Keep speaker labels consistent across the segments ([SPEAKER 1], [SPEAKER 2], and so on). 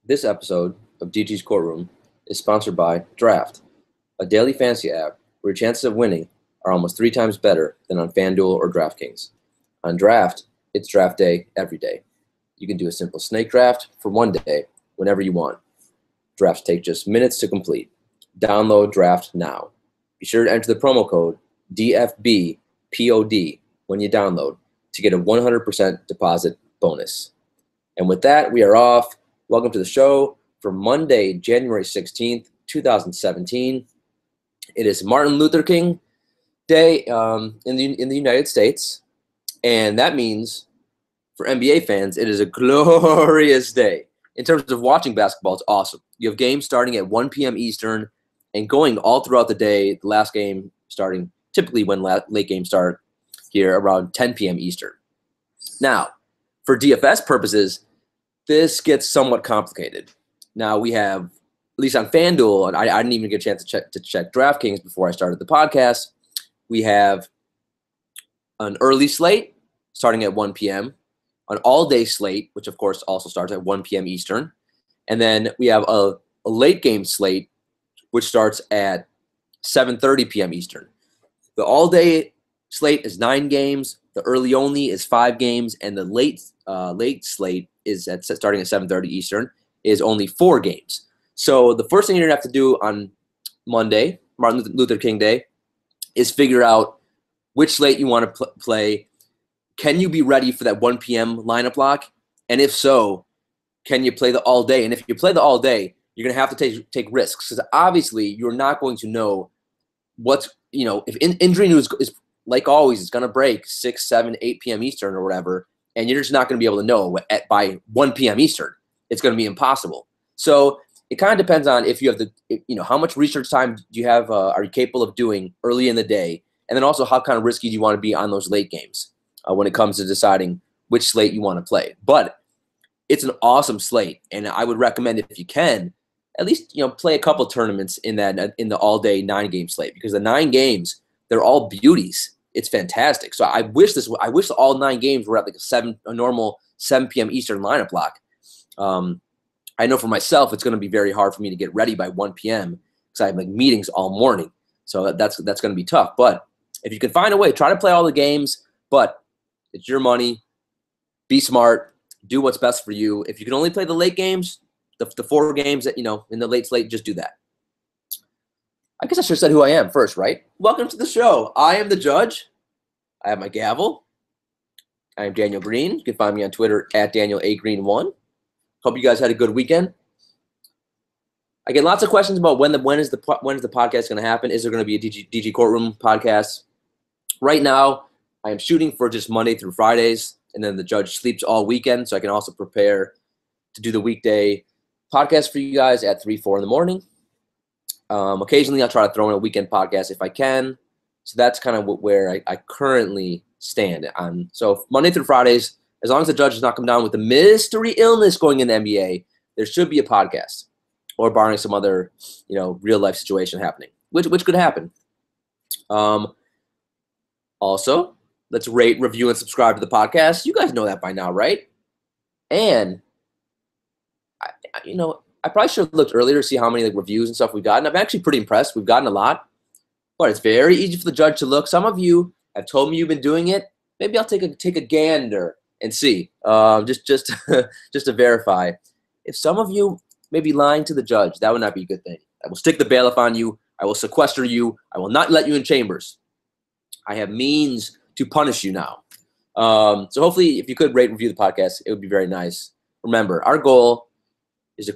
[SPEAKER 1] This episode of DG's Courtroom is sponsored by Draft, a daily fantasy app where your chances of winning are almost 3 times better than on FanDuel or DraftKings. On Draft, it's draft day every day. You can do a simple snake draft for one day whenever you want. Drafts take just minutes to complete. Download Draft now. Be sure to enter the promo code DFBPOD when you download to get a 100% deposit bonus. And with that, we are off. Welcome to the show for Monday, January 16th, 2017. It is Martin Luther King Day in the United States, and that means for NBA fans, it is a glorious day. In terms of watching basketball, it's awesome. You have games starting at 1 p.m. Eastern and going all throughout the day, the last game starting typically when late games start here around 10 p.m. Eastern. Now, for DFS purposes, this gets somewhat complicated. Now we have, at least on FanDuel, and I didn't even get a chance to check DraftKings before I started the podcast. We have an early slate starting at 1 p.m., an all-day slate, which of course also starts at 1 p.m. Eastern, and then we have a late game slate, which starts at 7:30 p.m. Eastern. The all-day slate is 9 games. The early only is 5 games, and the late slate is starting at 7:30 Eastern is only 4 games. So the first thing you're gonna have to do on Monday, Martin Luther King Day, is figure out which slate you want to play. Can you be ready for that 1 p.m. lineup lock? And if so, can you play the all day? And if you play the all day, you're gonna have to take risks because obviously you're not going to know what's if injury news is like always, it's going to break 6, 7, 8 p.m. Eastern or whatever, and you're just not going to be able to know by 1 p.m. Eastern. It's going to be impossible. So it kind of depends on if you have how much research time do you have, are you capable of doing early in the day, and then also how kind of risky do you want to be on those late games when it comes to deciding which slate you want to play. But it's an awesome slate, and I would recommend if you can, at least play a couple tournaments in the all-day 9-game slate because the 9 games, they're all beauties. It's fantastic. So I wish all 9 games were at like a normal 7 p.m. Eastern lineup block. I know for myself, it's going to be very hard for me to get ready by 1 p.m. because I have like meetings all morning. So that's going to be tough. But if you can find a way, try to play all the games. But it's your money. Be smart. Do what's best for you. If you can only play the late games, the 4 games that in the late slate, just do that. I guess I should have said who I am first, right? Welcome to the show. I am the judge. I have my gavel. I am Daniel Green. You can find me on Twitter at DanielAGreen1. Hope you guys had a good weekend. I get lots of questions about when is the podcast going to happen? Is there going to be a DG Courtroom podcast? Right now, I am shooting for just Monday through Fridays, and then the judge sleeps all weekend, so I can also prepare to do the weekday podcast for you guys at 3, 4 in the morning. Occasionally, I'll try to throw in a weekend podcast if I can. So that's kind of where I currently stand on. So Monday through Fridays, as long as the judge does not come down with a mystery illness going in the NBA, there should be a podcast, or barring some other, real life situation happening, which could happen. Also, let's rate, review, and subscribe to the podcast. You guys know that by now, right? And I probably should have looked earlier to see how many reviews and stuff we've gotten. I'm actually pretty impressed. We've gotten a lot, but it's very easy for the judge to look. Some of you have told me you've been doing it. Maybe I'll take a gander and see, just to verify. If some of you may be lying to the judge, that would not be a good thing. I will stick the bailiff on you. I will sequester you. I will not let you in chambers. I have means to punish you now. So hopefully, if you could rate, review the podcast, it would be very nice. Remember, our goal is to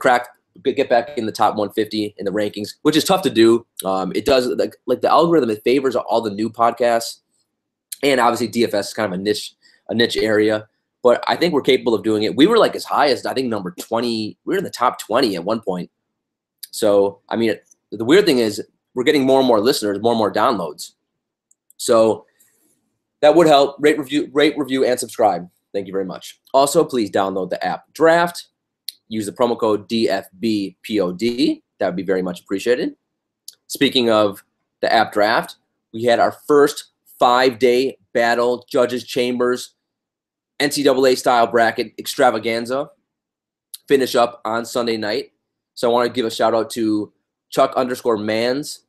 [SPEAKER 1] get back in the top 150 in the rankings, which is tough to do. It does like the algorithm, it favors all the new podcasts, and obviously DFS is kind of a niche area. But I think we're capable of doing it. We were like as high as I think number 20. We were in the top 20 at one point. So I mean, the weird thing is we're getting more and more listeners, more and more downloads. So that would help. Rate, review, and subscribe. Thank you very much. Also, please download the app Draft. Use the promo code DFBPOD. That would be very much appreciated. Speaking of the app Draft, we had our first 5-day battle, Judges Chambers, NCAA style bracket extravaganza. finish up on Sunday night. So I want to give a shout out to Chuck_Mans.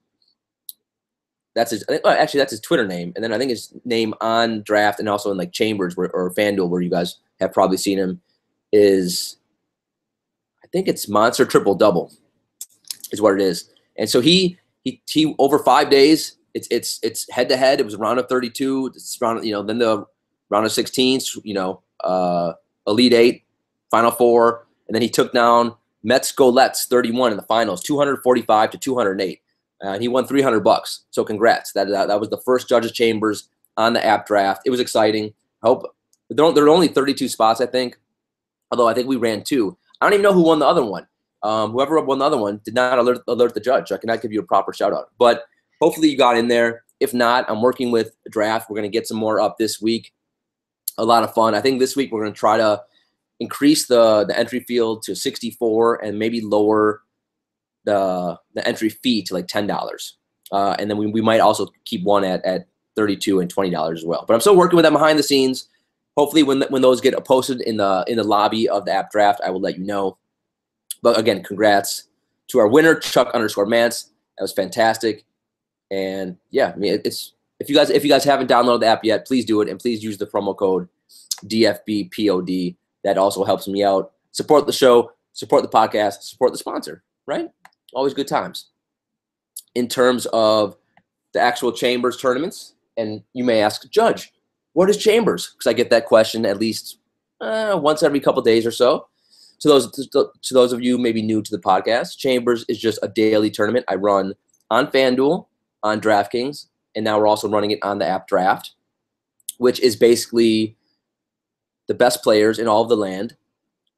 [SPEAKER 1] That's his. Actually, that's his Twitter name, and then I think his name on Draft and also in like Chambers or FanDuel, where you guys have probably seen him, is I think it's Monster Triple Double, is what it is. And so he over 5 days. It's head to head. It was a round of 32. It's round, then the round of 16s. Elite 8, Final 4, and then he took down Mets Goletz 31 in the finals, 245 to 208. And he won $300. So congrats. That was the first Judges Chambers on the app draft. It was exciting. I hope there are only 32 spots, I think. Although I think we ran 2. I don't even know who won the other one. Whoever won the other one did not alert the judge. I cannot give you a proper shout out. But hopefully you got in there. If not, I'm working with Draft. We're going to get some more up this week. A lot of fun. I think this week we're going to try to increase the entry field to 64 and maybe lower the entry fee to like $10. And then we might also keep one at $32 and $20 as well. But I'm still working with them behind the scenes. Hopefully when those get posted in the lobby of the app draft, I will let you know. But again, congrats to our winner, Chuck_Mans. That was fantastic. And yeah, I mean, it's if you guys haven't downloaded the app yet, please do it, and please use the promo code DFBPOD. That also helps me out. Support the show, support the podcast, support the sponsor, right? Always good times. In terms of the actual Chambers tournaments, and you may ask, Judge, what is Chambers? Because I get that question at least once every couple days or so. To those of you maybe new to the podcast, Chambers is just a daily tournament I run on FanDuel, on DraftKings, and now we're also running it on the app draft, which is basically the best players in all of the land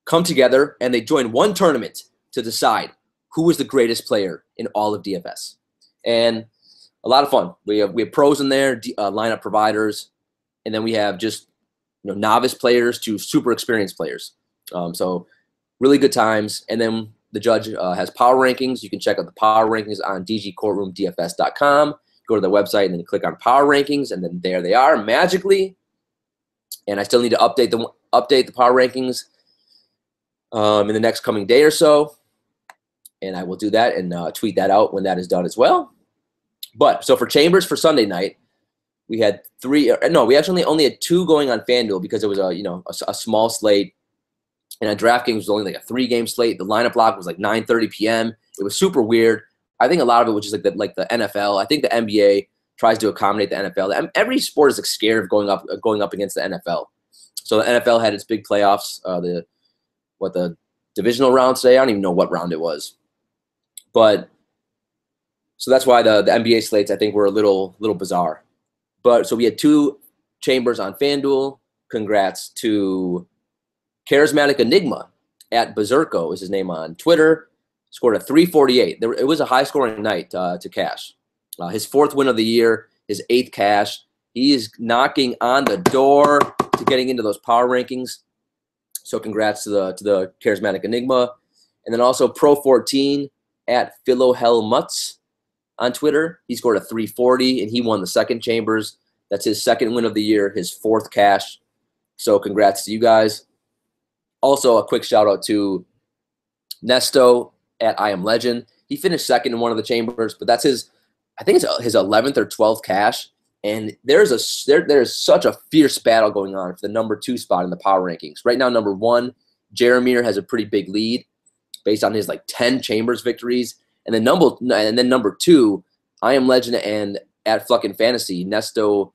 [SPEAKER 1] come together and they join one tournament to decide who is the greatest player in all of DFS. And a lot of fun. We have pros in there, lineup providers, and then we have just novice players to super experienced players. So really good times. And then the judge has power rankings. You can check out the power rankings on dgcourtroomdfs.com. Go to the website and then click on power rankings, and then there they are magically. And I still need to update the power rankings in the next coming day or so. And I will do that and tweet that out when that is done as well. But so for Chambers for Sunday night, we had 3. No, we actually only had 2 going on FanDuel because it was a small slate. And on DraftKings was only like a 3-game slate. The lineup block was like 9:30 p.m. It was super weird. I think a lot of it was just like the NFL. I think the NBA tries to accommodate the NFL. Every sport is like scared of going up against the NFL. So the NFL had its big playoffs. The divisional round today. I don't even know what round it was. But so that's why the NBA slates I think were a little bizarre. But so we had 2 Chambers on FanDuel. Congrats to Charismatic Enigma at Berserko is his name on Twitter. Scored a 348. It was a high-scoring night to cash. His 4th win of the year, his 8th cash. He is knocking on the door to getting into those power rankings. So congrats to the Charismatic Enigma. And then also Pro 14 at Philohelmutz on Twitter. He scored a 340, and he won the 2nd Chambers. That's his 2nd win of the year, his 4th cash. So congrats to you guys. Also, a quick shout-out to Nesto at I Am Legend. He finished 2nd in one of the Chambers, but that's I think it's his 11th or 12th cash. And there's such a fierce battle going on for the number 2 spot in the power rankings. Right now, number 1, Jeremiah has a pretty big lead based on his like 10 Chambers victories. And then number 2, I Am Legend and at Fucking Fantasy, Nesto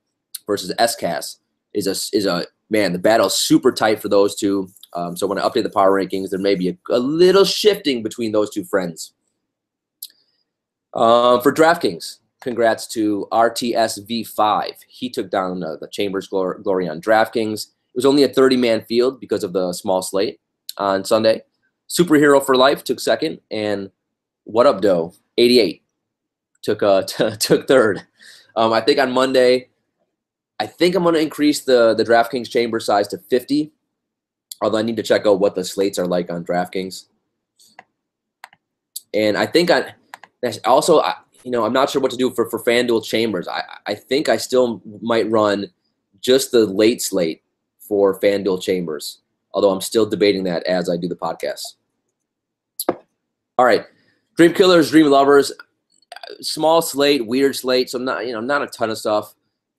[SPEAKER 1] versus SCAS is a man. The battle's super tight for those two. So when I update the power rankings, there may be a little shifting between those 2 friends. For DraftKings, congrats to RTSV5. He took down the Chambers glory on DraftKings. It was only a 30-man field because of the small slate on Sunday. Superhero for Life took 2nd, and What Up Doe 88 took 3rd. I think on Monday, I think I'm going to increase the DraftKings chamber size to 50. Although I need to check out what the slates are like on DraftKings. And I think I'm not sure what to do for FanDuel Chambers. I think I still might run just the late slate for FanDuel Chambers. although I'm still debating that as I do the podcast. All right, Dream Killers, Dream Lovers, small slate, weird slate, so not a ton of stuff,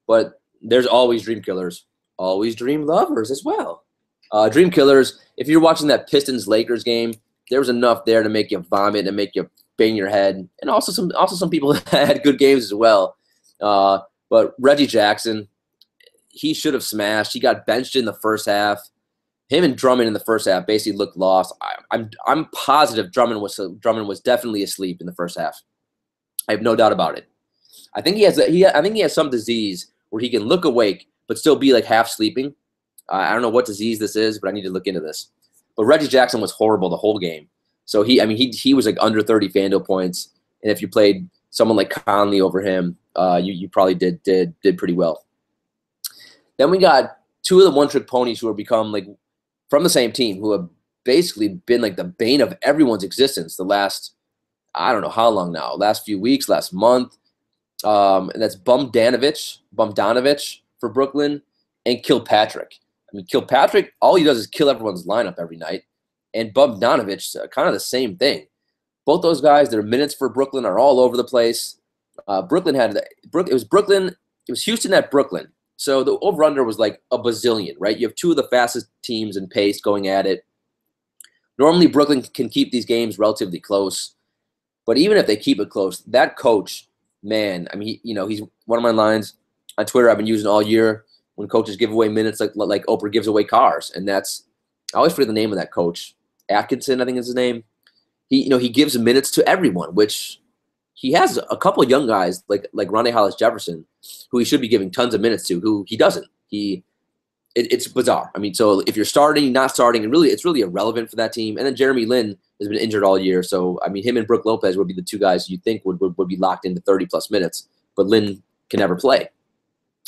[SPEAKER 1] but there's always Dream Killers, always Dream Lovers as well. Dream Killers, if you're watching that Pistons-Lakers game, there was enough there to make you vomit and make you bang your head, and also some people had good games as well. But Reggie Jackson, he should have smashed. He got benched in the first half. Him and Drummond in the first half basically looked lost. I'm positive Drummond was definitely asleep in the first half. I have no doubt about it. I think he has some disease where he can look awake but still be like half sleeping. I don't know what disease this is, but I need to look into this. But Reggie Jackson was horrible the whole game. So he was like under 30 FanDuel points, and if you played someone like Conley over him, you probably did pretty well. Then we got two of the one-trick ponies who have become like from the same team, who have basically been like the bane of everyone's existence the last, I don't know how long now, last few weeks, last month. And that's Bumdanovich for Brooklyn and Kilpatrick. I mean, Kilpatrick, all he does is kill everyone's lineup every night. And Bumdanovich, kind of the same thing. Both those guys, their minutes for Brooklyn are all over the place. It was Houston at Brooklyn. So the over-under was like a bazillion, right? You have two of the fastest teams in pace going at it. Normally, Brooklyn can keep these games relatively close. But even if they keep it close, that coach, man, I mean, he's one of my lines on Twitter I've been using all year when coaches give away minutes like Oprah gives away cars. And that's, I always forget the name of that coach. Atkinson, I think is his name. He gives minutes to everyone, which he has a couple of young guys like Rondae Hollis-Jefferson, who he should be giving tons of minutes to, who he doesn't. It's bizarre. I mean, so if you're starting, not starting, and it's really irrelevant for that team. And then Jeremy Lin has been injured all year, so I mean, him and Brook Lopez would be the two guys you think would be locked into 30+ minutes, but Lin can never play.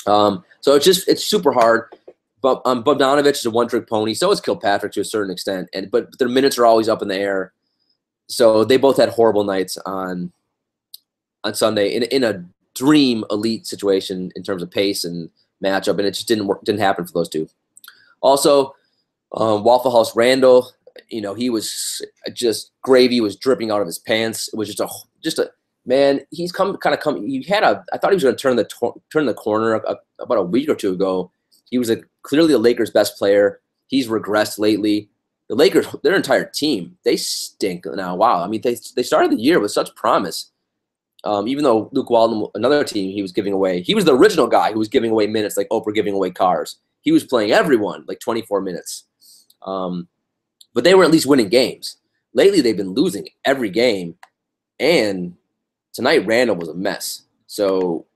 [SPEAKER 1] So it's super hard. But Bogdanovich is a one-trick pony. So is Kilpatrick to a certain extent, but their minutes are always up in the air. So they both had horrible nights on Sunday in a dream elite situation in terms of pace and matchup, and it just didn't happen for those two. Also, Waffle House Randall, he was just gravy was dripping out of his pants. It was just a man. He's come. I thought he was going to turn the corner about a week or two ago. He was clearly the Lakers' best player. He's regressed lately. The Lakers, their entire team, they stink now. Wow. I mean, they started the year with such promise. Even though Luke Walton, another team, he was giving away. He was the original guy who was giving away minutes like Oprah giving away cars. He was playing everyone like 24 minutes. But they were at least winning games. Lately, they've been losing every game. And tonight, Randall was a mess. So,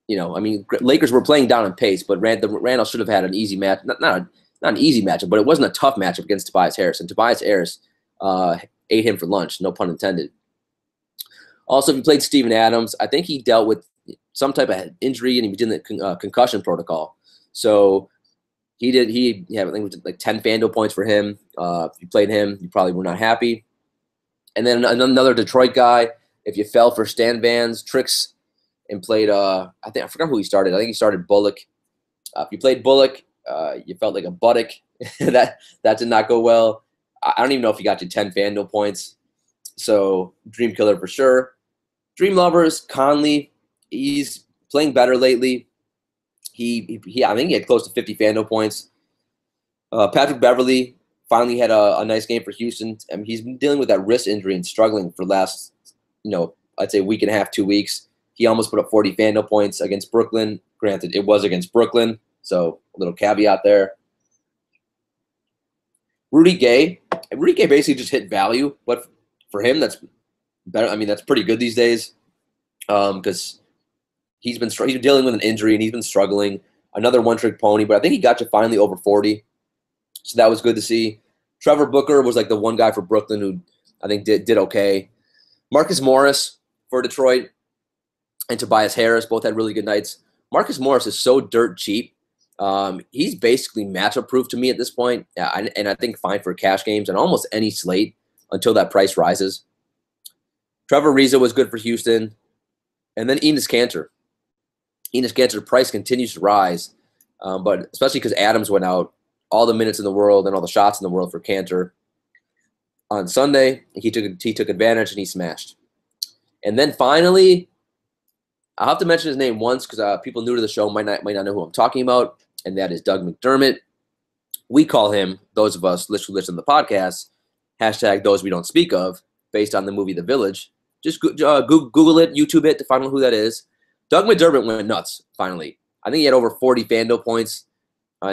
[SPEAKER 1] I mean, Lakers were playing down in pace, but Randall should have had an easy match. Not an easy matchup, but it wasn't a tough matchup against Tobias Harris. And Tobias Harris ate him for lunch, no pun intended. Also, if you played Steven Adams, I think he dealt with some type of injury and he was in the concussion protocol. So he had, I think it was like 10 FanDuel points for him. If you played him, you probably were not happy. And then another Detroit guy, if you fell for Stan Van's tricks and played, I forgot who he started. I think he started Bullock. If you played Bullock, you felt like a buttock. that did not go well. I don't even know if he got you 10 FanDuel points. So Dream Killer for sure. Dream Lovers, Conley, he's playing better lately. I think he had close to 50 FanDuel points. Patrick Beverley finally had a nice game for Houston. I mean, he's been dealing with that wrist injury and struggling for the last, I'd say week and a half, 2 weeks. He almost put up 40 FanDuel points against Brooklyn. Granted, it was against Brooklyn, so a little caveat there. Rudy Gay basically just hit value, but for him, that's better. I mean, that's pretty good these days because he's been dealing with an injury and he's been struggling. Another one-trick pony, but I think he got you finally over 40, so that was good to see. Trevor Booker was like the one guy for Brooklyn who I think did okay. Marcus Morris for Detroit and Tobias Harris both had really good nights. Marcus Morris is so dirt cheap. He's basically matchup proof to me at this point, and I think fine for cash games and almost any slate until that price rises. Trevor Ariza was good for Houston. And then Enes Kanter. Enes Kanter's price continues to rise, but especially because Adams went out, all the minutes in the world and all the shots in the world for Cantor on Sunday. He took advantage and he smashed. And then finally, I'll have to mention his name once because people new to the show might not know who I'm talking about, and that is Doug McDermott. We call him, those of us who listen to the podcast, hashtag those we don't speak of, based on the movie The Village. Just Google it, YouTube it to find out who that is. Doug McDermott went nuts, finally. I think he had over 40 FanDuel points.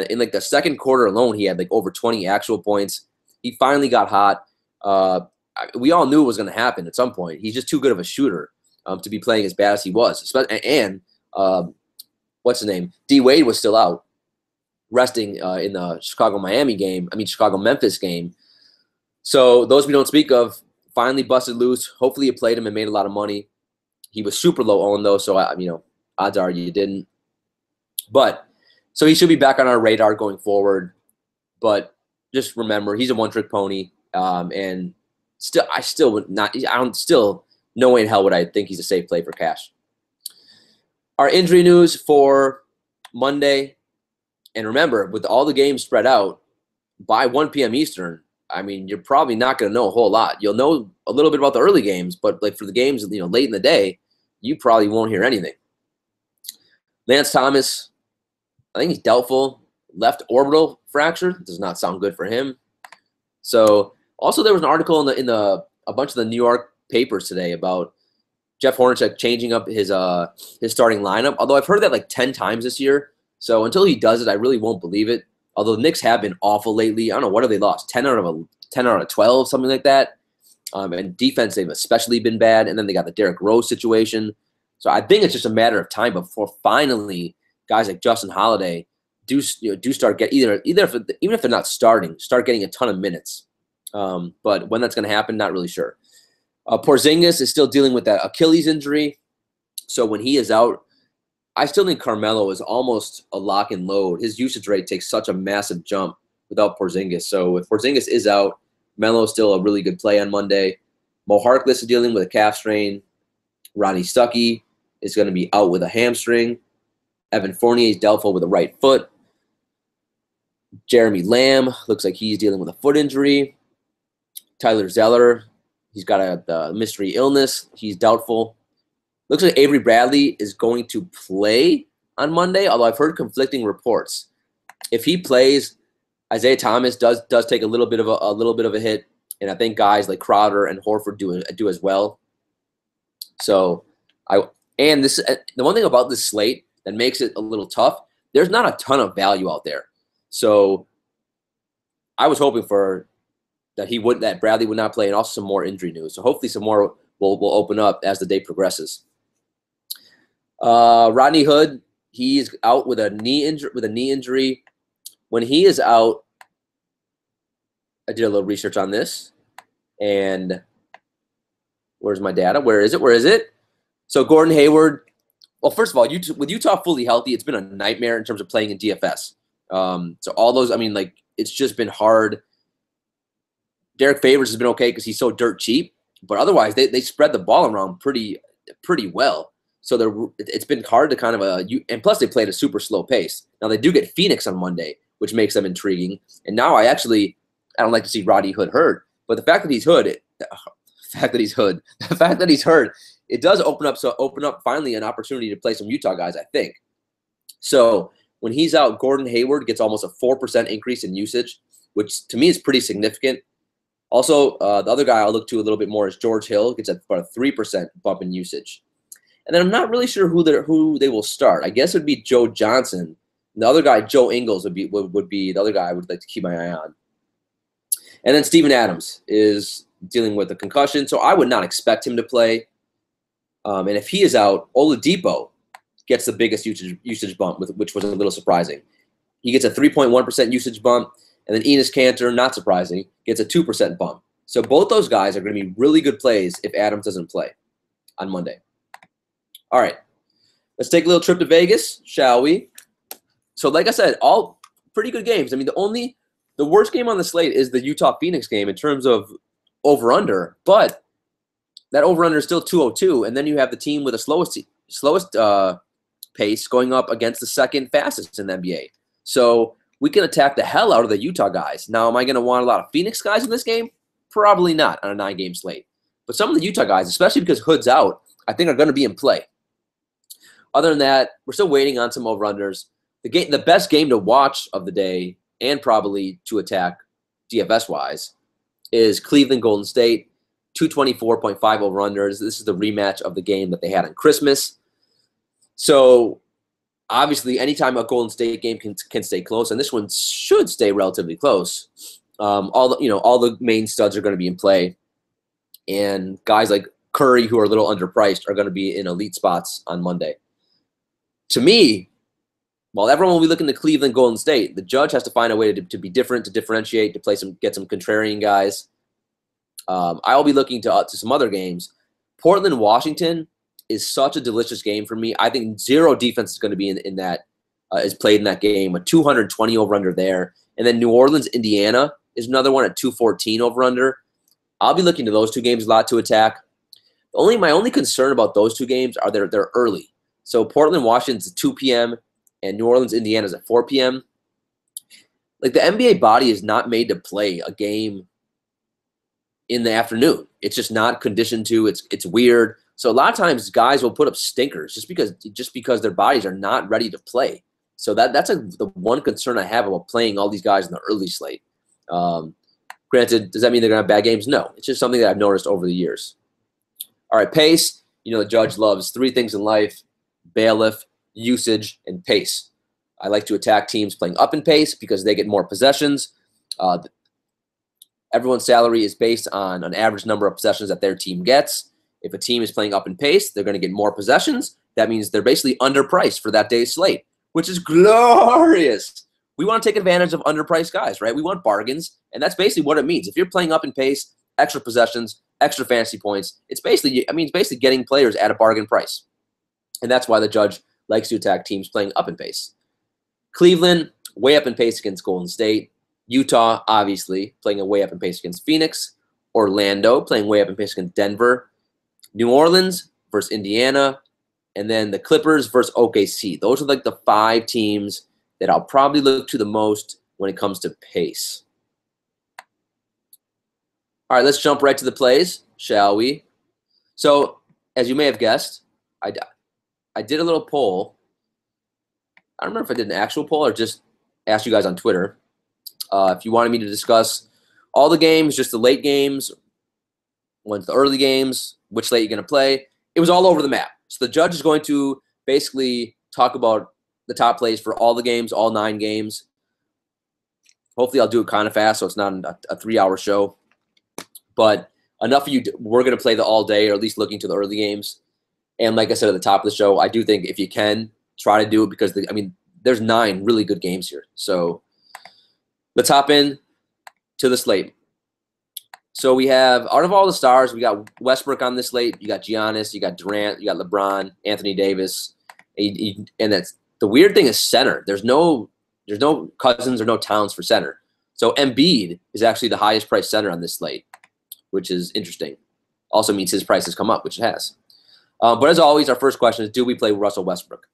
[SPEAKER 1] In like the second quarter alone, he had like over 20 actual points. He finally got hot. We all knew it was going to happen at some point. He's just too good of a shooter to be playing as bad as he was. And what's his name? D. Wade was still out, resting in the Chicago-Memphis game. So those we don't speak of finally busted loose. Hopefully you played him and made a lot of money. He was super low owned though, so odds are you didn't. But so he should be back on our radar going forward. But just remember, he's a one-trick pony, and no way in hell would I think he's a safe play for cash. Our injury news for Monday, and remember, with all the games spread out by 1 p.m. Eastern, I mean, you're probably not going to know a whole lot. You'll know a little bit about the early games, but like for the games, late in the day, you probably won't hear anything. Lance Thomas, I think he's doubtful. Left orbital fracture. Does not sound good for him. So, also there was an article in a bunch of the New York papers today about Jeff Hornacek changing up his starting lineup. Although I've heard that like 10 times this year. So until he does it, I really won't believe it. Although the Knicks have been awful lately. I don't know, what have they lost? 10 out of 12, something like that. And defense, they've especially been bad. And then they got the Derrick Rose situation. So I think it's just a matter of time before finally guys like Justin Holiday do start get even if they're not starting, start getting a ton of minutes. But when that's going to happen, not really sure. Porzingis is still dealing with that Achilles injury. So when he is out, I still think Carmelo is almost a lock and load. His usage rate takes such a massive jump without Porzingis. So if Porzingis is out, Melo is still a really good play on Monday. Mo Harkless is dealing with a calf strain. Ronnie Stuckey is going to be out with a hamstring. Evan Fournier is doubtful with a right foot. Jeremy Lamb looks like he's dealing with a foot injury. Tyler Zeller, he's got a mystery illness. He's doubtful. Looks like Avery Bradley is going to play on Monday, although I've heard conflicting reports. If he plays, Isaiah Thomas does take a little bit of a hit, and I think guys like Crowder and Horford do as well. So the one thing about this slate that makes it a little tough, there's not a ton of value out there. So I was hoping that Bradley would not play, and also some more injury news. So hopefully some more will open up as the day progresses. Rodney Hood, he's out with a knee injury. When he is out, I did a little research on this, and where's my data? Where is it? So Gordon Hayward. Well, first of all, with Utah fully healthy, it's been a nightmare in terms of playing in DFS. So all those, it's just been hard. Derek Favors has been okay because he's so dirt cheap, but otherwise they spread the ball around pretty well. So it's been hard to kind of and plus they played a super slow pace. Now they do get Phoenix on Monday, which makes them intriguing. And now I don't like to see Rodney Hood hurt, but the fact that he's hurt, it does open up finally an opportunity to play some Utah guys, I think. So when he's out, Gordon Hayward gets almost a 4% increase in usage, which to me is pretty significant. Also, the other guy I'll look to a little bit more is George Hill, gets about a 3% bump in usage. And then I'm not really sure who they will start. I guess it would be Joe Johnson. And the other guy, Joe Ingles, would be the other guy I would like to keep my eye on. And then Steven Adams is dealing with a concussion, so I would not expect him to play. And if he is out, Oladipo gets the biggest usage bump, which was a little surprising. He gets a 3.1% usage bump, and then Enes Kanter, not surprising, gets a 2% bump. So both those guys are going to be really good plays if Adams doesn't play on Monday. All right, let's take a little trip to Vegas, shall we? So like I said, all pretty good games. The worst game on the slate is the Utah-Phoenix game in terms of over-under, but that over-under is still 202, and then you have the team with the slowest pace going up against the second fastest in the NBA. So we can attack the hell out of the Utah guys. Now, am I going to want a lot of Phoenix guys in this game? Probably not on a 9-game slate. But some of the Utah guys, especially because Hood's out, I think are going to be in play. Other than that, we're still waiting on some over-unders. The best game to watch of the day, and probably to attack DFS-wise, is Cleveland Golden State, 224.5 over-unders. This is the rematch of the game that they had on Christmas. So, obviously, anytime a Golden State game can stay close, and this one should stay relatively close, all the main studs are going to be in play, and guys like Curry, who are a little underpriced, are going to be in elite spots on Monday. To me, while everyone will be looking to Cleveland Golden State, the judge has to find a way to be different, to differentiate, to get some contrarian guys. I'll be looking to some other games. Portland Washington is such a delicious game for me. I think zero defense is going to be in that is played in that game. A 220 over under there, and then New Orleans Indiana is another one at 214 over under. I'll be looking to those two games a lot to attack. My only concern about those two games are they're early. So Portland Washington's at 2 p.m. and New Orleans Indiana's at 4 p.m. Like, the NBA body is not made to play a game in the afternoon. It's just not conditioned to. It's weird. So a lot of times guys will put up stinkers just because their bodies are not ready to play. So that's the one concern I have about playing all these guys in the early slate. Granted, does that mean they're going to have bad games? No. It's just something that I've noticed over the years. All right, pace. The judge loves 3 things in life: bailiff, usage, and pace. I like to attack teams playing up in pace because they get more possessions. Everyone's salary is based on an average number of possessions that their team gets. If a team is playing up in pace, they're going to get more possessions. That means they're basically underpriced for that day's slate, which is glorious. We want to take advantage of underpriced guys, right? We want bargains, and that's basically what it means. If you're playing up in pace, extra possessions, extra fantasy points, it's basically getting players at a bargain price. And that's why the judge likes to attack teams playing up in pace. Cleveland, way up in pace against Golden State. Utah, obviously, playing a way up in pace against Phoenix. Orlando, playing way up in pace against Denver. New Orleans versus Indiana. And then the Clippers versus OKC. Those are like the 5 teams that I'll probably look to the most when it comes to pace. All right, let's jump right to the plays, shall we? So, as you may have guessed, I did a little poll. I don't remember if I did an actual poll or just asked you guys on Twitter if you wanted me to discuss all the games, just the late games, when's the early games, which slate you're going to play. It was all over the map. So the judge is going to basically talk about the top plays for all the games, all 9 games. Hopefully I'll do it kind of fast so it's not a 3-hour show. But enough of you, we're going to play the all day, or at least looking to the early games. And like I said at the top of the show, I do think if you can, try to do it because, there's 9 really good games here. So let's hop in to the slate. So we have, out of all the stars, we got Westbrook on this slate. You got Giannis, you got Durant, you got LeBron, Anthony Davis. And that's the weird thing is center. There's no Cousins or no Towns for center. So Embiid is actually the highest priced center on this slate, which is interesting. Also means his price has come up, which it has. But as always, our first question is, do we play Russell Westbrook?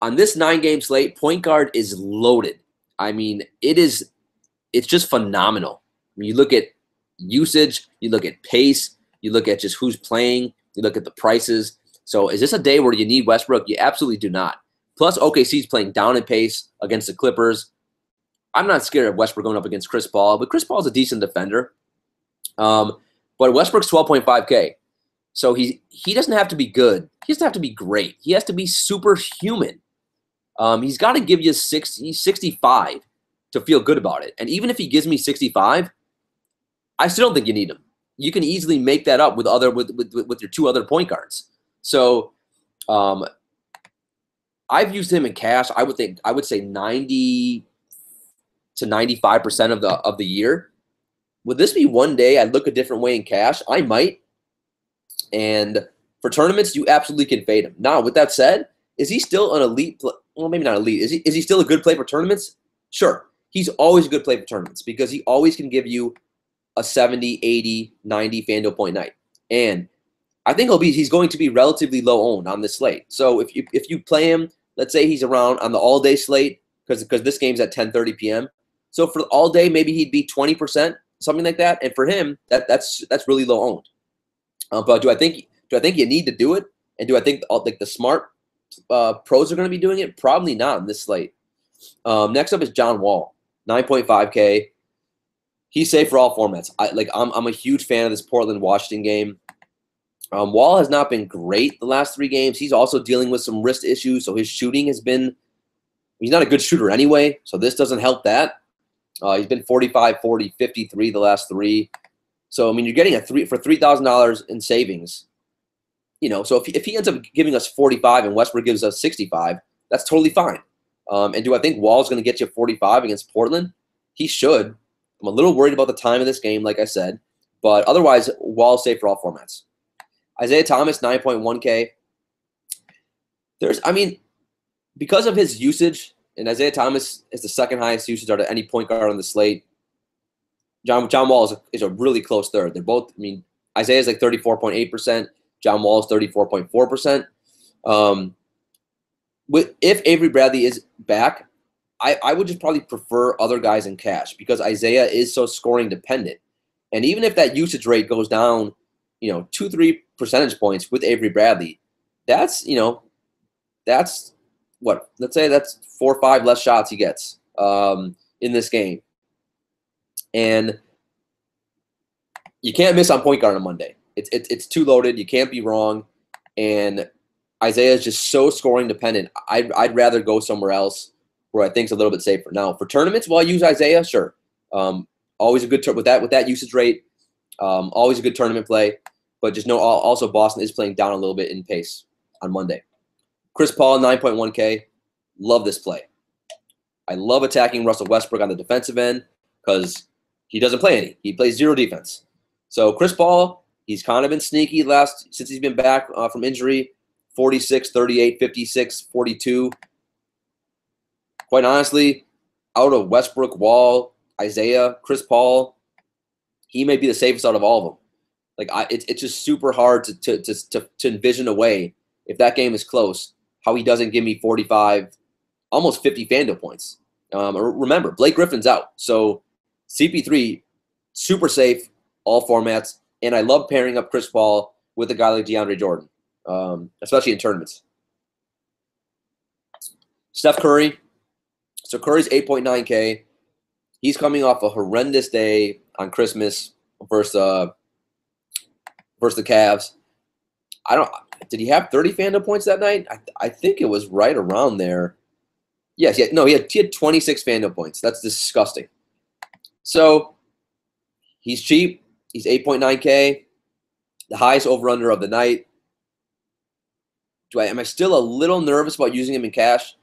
[SPEAKER 1] On this 9-game slate, point guard is loaded. It's just phenomenal. You look at usage, you look at pace, you look at just who's playing, you look at the prices. So is this a day where you need Westbrook? You absolutely do not. Plus, OKC's playing down in pace against the Clippers. I'm not scared of Westbrook going up against Chris Paul, but Chris Paul's a decent defender. But Westbrook's 12.5K. So he doesn't have to be good. He doesn't have to be great. He has to be superhuman. He's got to give you 65 to feel good about it. And even if he gives me 65, I still don't think you need him. You can easily make that up with your 2 other point guards. So I've used him in cash. I would say 90 to 95% of the year. Would this be one day I look a different way in cash? I might. And for tournaments, you absolutely can fade him. Now, with that said, is he still an elite well, maybe not elite. Is he still a good play for tournaments? Sure. He's always a good play for tournaments because he always can give you a 70, 80, 90 FanDuel point night. And I think he's going to be relatively low owned on this slate. So if you play him, let's say he's around on the all-day slate because this game's at 10:30 p.m. So for all day, maybe he'd be 20%, something like that. And for him, that's really low owned. But do I think you need to do it? And do I think the smart pros are going to be doing it? Probably not in this slate. Next up is John Wall, 9.5K. He's safe for all formats. I'm a huge fan of this Portland-Washington game. Wall has not been great the last 3 games. He's also dealing with some wrist issues, so his shooting has been – he's not a good shooter anyway, so this doesn't help that. He's been 45, 40, 53 the last 3. So, I mean, you're getting for $3,000 in savings. So if he ends up giving us 45 and Westbrook gives us 65, that's totally fine. And do I think Wall's going to get you 45 against Portland? He should. I'm a little worried about the time of this game, like I said. But otherwise, Wall's safe for all formats. Isaiah Thomas, 9.1K. Because of his usage, and Isaiah Thomas is the second highest usage out of any point guard on the slate, John Wall is a really close third. They're both, Isaiah's like 34.8%. John Wall is 34.4%. If Avery Bradley is back, I would just probably prefer other guys in cash because Isaiah is so scoring dependent. And even if that usage rate goes down, 2-3 percentage points with Avery Bradley, that's what? Let's say that's 4 or 5 less shots he gets in this game. And you can't miss on point guard on Monday. It's too loaded. You can't be wrong. And Isaiah is just so scoring dependent. I'd rather go somewhere else where I think it's a little bit safer. Now for tournaments, will I use Isaiah? Sure. Always a good with that usage rate. Always a good tournament play. But just know also Boston is playing down a little bit in pace on Monday. Chris Paul, 9.1K. Love this play. I love attacking Russell Westbrook on the defensive end because he doesn't play any. He plays 0 defense. So Chris Paul, he's kind of been sneaky since he's been back from injury. 46, 38, 56, 42. Quite honestly, out of Westbrook, Wall, Isaiah, Chris Paul, he may be the safest out of all of them. It's just super hard to envision a way, if that game is close, how he doesn't give me 45, almost 50 FanDuel points. Remember, Blake Griffin's out. So CP3, super safe, all formats. And I love pairing up Chris Paul with a guy like DeAndre Jordan, especially in tournaments. Steph Curry. So Curry's 8.9K. He's coming off a horrendous day on Christmas versus the Cavs. Did he have 30 FanDuel points that night? I think it was right around there. Yes, he had 26 FanDuel points. That's disgusting. So he's cheap. He's 8.9K. The highest over-under of the night. Am I still a little nervous about using him in cash?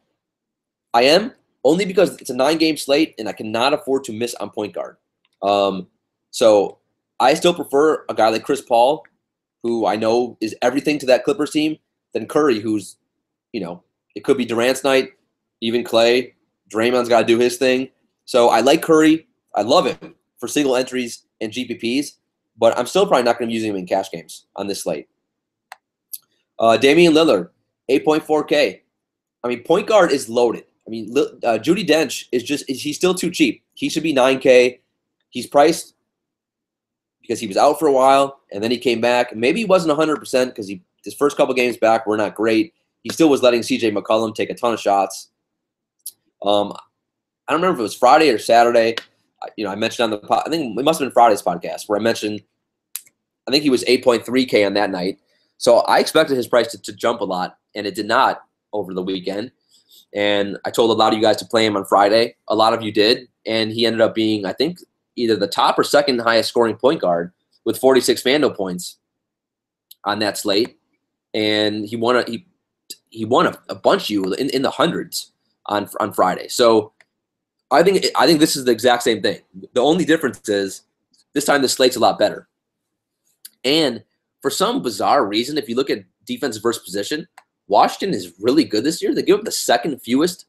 [SPEAKER 1] I am, only because it's a 9-game slate and I cannot afford to miss on point guard. So I still prefer a guy like Chris Paul, who I know is everything to that Clippers team, than Curry, who's, it could be Durant's night, even Clay. Draymond's got to do his thing. So I like Curry. I love him for single entries and GPPs, but I'm still probably not going to be using him in cash games on this slate. Damian Lillard, 8.4K. Point guard is loaded. Judi Dench he's still too cheap. He should be 9K. He's priced because he was out for a while, and then he came back. Maybe he wasn't 100% because his first couple games back were not great. He still was letting CJ McCollum take a ton of shots. I don't remember if it was Friday or Saturday. I mentioned on I think it must have been Friday's podcast where I mentioned I think he was 8.3K on that night. So I expected his price to jump a lot, and it did not over the weekend. And I told a lot of you guys to play him on Friday. A lot of you did, and he ended up being, I think, either the top or second highest scoring point guard with 46 FanDuel points on that slate. And he won a bunch of you in the hundreds on Friday. So I think this is the exact same thing. The only difference is this time the slate's a lot better. And for some bizarre reason, if you look at defense versus position, Washington is really good this year. They give up the second fewest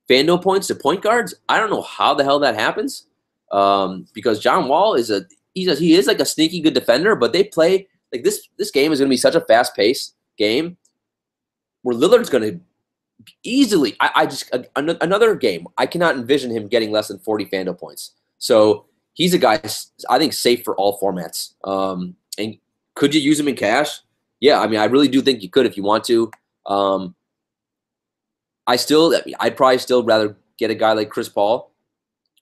[SPEAKER 1] FanDuel points to point guards. I don't know how the hell that happens, because John Wall is like a sneaky good defender, but they play like this game is going to be such a fast-paced game where Lillard's going to easily. I just another game. I cannot envision him getting less than 40 FanDuel points. So he's a guy I think safe for all formats. And could you use him in cash? Yeah, I mean, I really do think you could if you want to. I'd probably still rather get a guy like Chris Paul,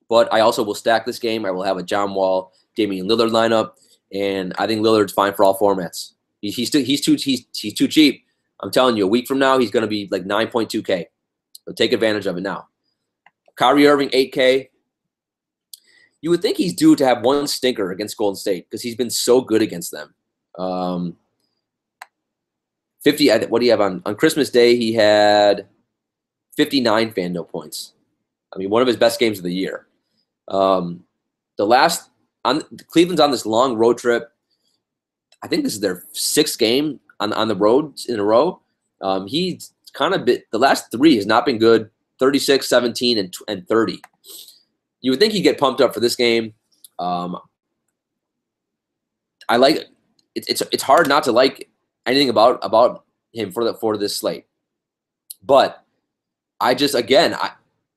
[SPEAKER 1] but I also will stack this game. I will have a John Wall, Damian Lillard lineup, and I think Lillard's fine for all formats. He's too cheap. I'm telling you, a week from now, he's going to be like 9.2K. So take advantage of it now. Kyrie Irving, 8K. You would think he's due to have one stinker against Golden State because he's been so good against them. 50. What do you have on Christmas Day? He had 59 FanDuel points. I mean, one of his best games of the year. Cleveland's on this long road trip. I think this is their 6th game on the road in a row. He's kind of the last 3 has not been good. 36, 17, and 30. You would think he'd get pumped up for this game. I like it. It's hard not to like anything about him for this slate. But I just can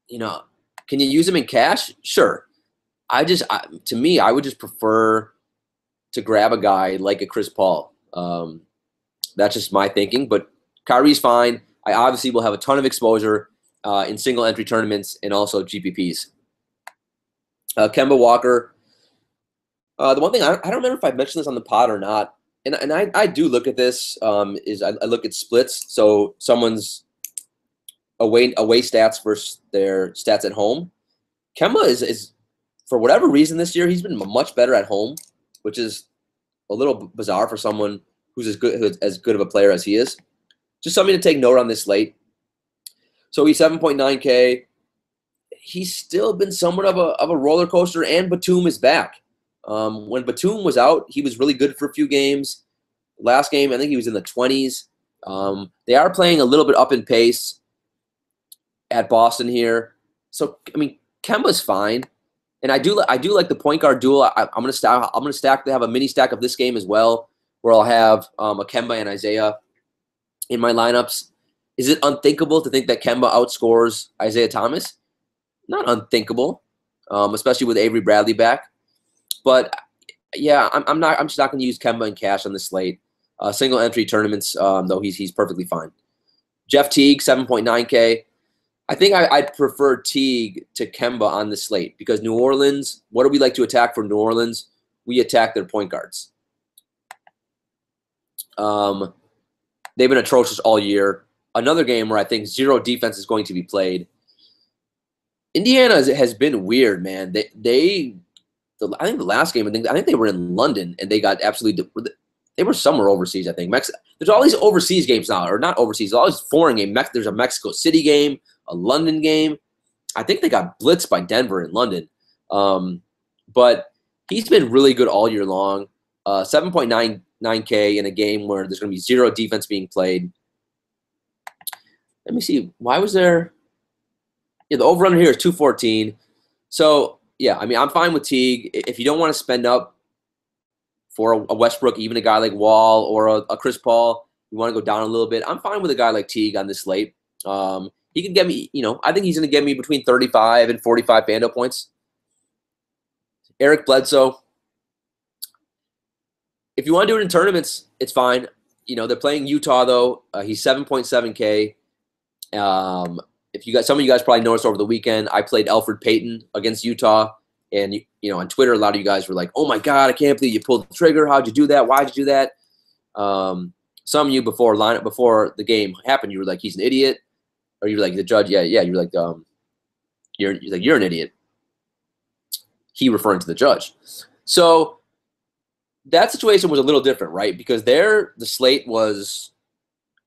[SPEAKER 1] you use him in cash? Sure. To me, I would just prefer to grab a guy like a Chris Paul. That's just my thinking. But Kyrie's fine. I obviously will have a ton of exposure in single entry tournaments and also GPPs. Kemba Walker. The one thing I don't remember if I mentioned this on the pod or not, and I do look at this is I look at splits. So someone's away stats versus their stats at home. Kemba is for whatever reason this year he's been much better at home, which is a little bizarre for someone who's as good of a player as he is. Just something to take note on this slate. So he's 7.9K. He's still been somewhat of a roller coaster, and Batum is back. When Batum was out, he was really good for a few games. Last game, I think he was in the 20s. They are playing a little bit up in pace at Boston here. So, I mean, Kemba's fine. And I do like the point guard duel. I'm gonna stack. They have a mini stack of this game as well, where I'll have a Kemba and Isaiah in my lineups. Is it unthinkable to think that Kemba outscores Isaiah Thomas? Not unthinkable, especially with Avery Bradley back. But yeah, I'm just not going to use Kemba in cash on this slate. Single entry tournaments, though he's perfectly fine. Jeff Teague, 7.9K. I think I'd prefer Teague to Kemba on the slate because New Orleans, what do we like to attack from New Orleans? We attack their point guards. They've been atrocious all year. Another game where I think zero defense is going to be played. Indiana has been weird, man. I think the last game, I think they were in London and they got absolutely. They were somewhere overseas, I think. There's all these overseas games now, or not overseas. All these foreign games. There's a Mexico City game, a London game. I think they got blitzed by Denver in London. But he's been really good all year long. 7.99K in a game where there's going to be zero defense being played. Let me see. Why was there? Yeah, the over-under here is 214. So, yeah, I mean, I'm fine with Teague. If you don't want to spend up for a Westbrook, even a guy like Wall or a Chris Paul, you want to go down a little bit, I'm fine with a guy like Teague on this slate. He can get me, I think he's going to get me between 35 and 45 FanDuel points. Eric Bledsoe. If you want to do it in tournaments, it's fine. They're playing Utah, though. He's 7.7K. Some of you guys probably noticed over the weekend, I played Elfrid Payton against Utah. And, on Twitter, a lot of you guys were like, oh, my God, I can't believe you pulled the trigger. How'd you do that? Why'd you do that? Some of you before the game happened, you were like, he's an idiot. Or you were like, the judge, yeah. You're like, you're an idiot. He referring to the judge. So that situation was a little different, right? Because the slate was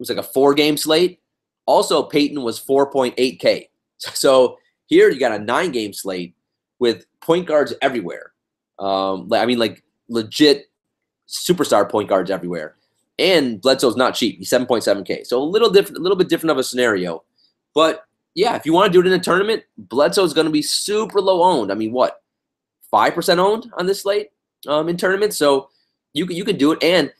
[SPEAKER 1] like a 4-game slate. Also, Peyton was 4.8K. So here you got a 9-game slate with point guards everywhere. Like legit superstar point guards everywhere. And Bledsoe's not cheap. He's 7.7K. So a little bit different of a scenario. But yeah, if you want to do it in a tournament, Bledsoe's going to be super low owned. I mean, what? 5% owned on this slate in tournaments. So you can do it. And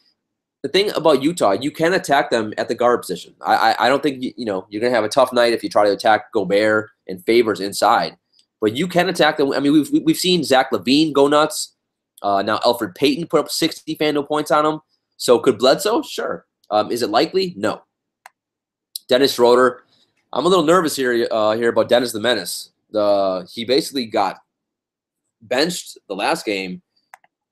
[SPEAKER 1] the thing about Utah, you can attack them at the guard position. I don't think you're going to have a tough night if you try to attack Gobert and Favors inside, but you can attack them. I mean, we've seen Zach LaVine go nuts. Now Elfrid Payton put up 60 FanDuel points on him. So could Bledsoe? Sure. Is it likely? No. Dennis Schroeder. I'm a little nervous here about Dennis the Menace. He basically got benched the last game.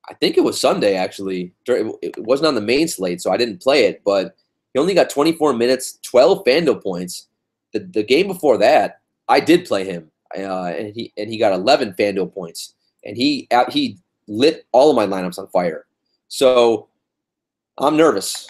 [SPEAKER 1] I think it was Sunday, actually. It wasn't on the main slate, so I didn't play it. But he only got 24 minutes, 12 FanDuel points. The game before that, I did play him, and he got 11 FanDuel points. And he lit all of my lineups on fire. So I'm nervous.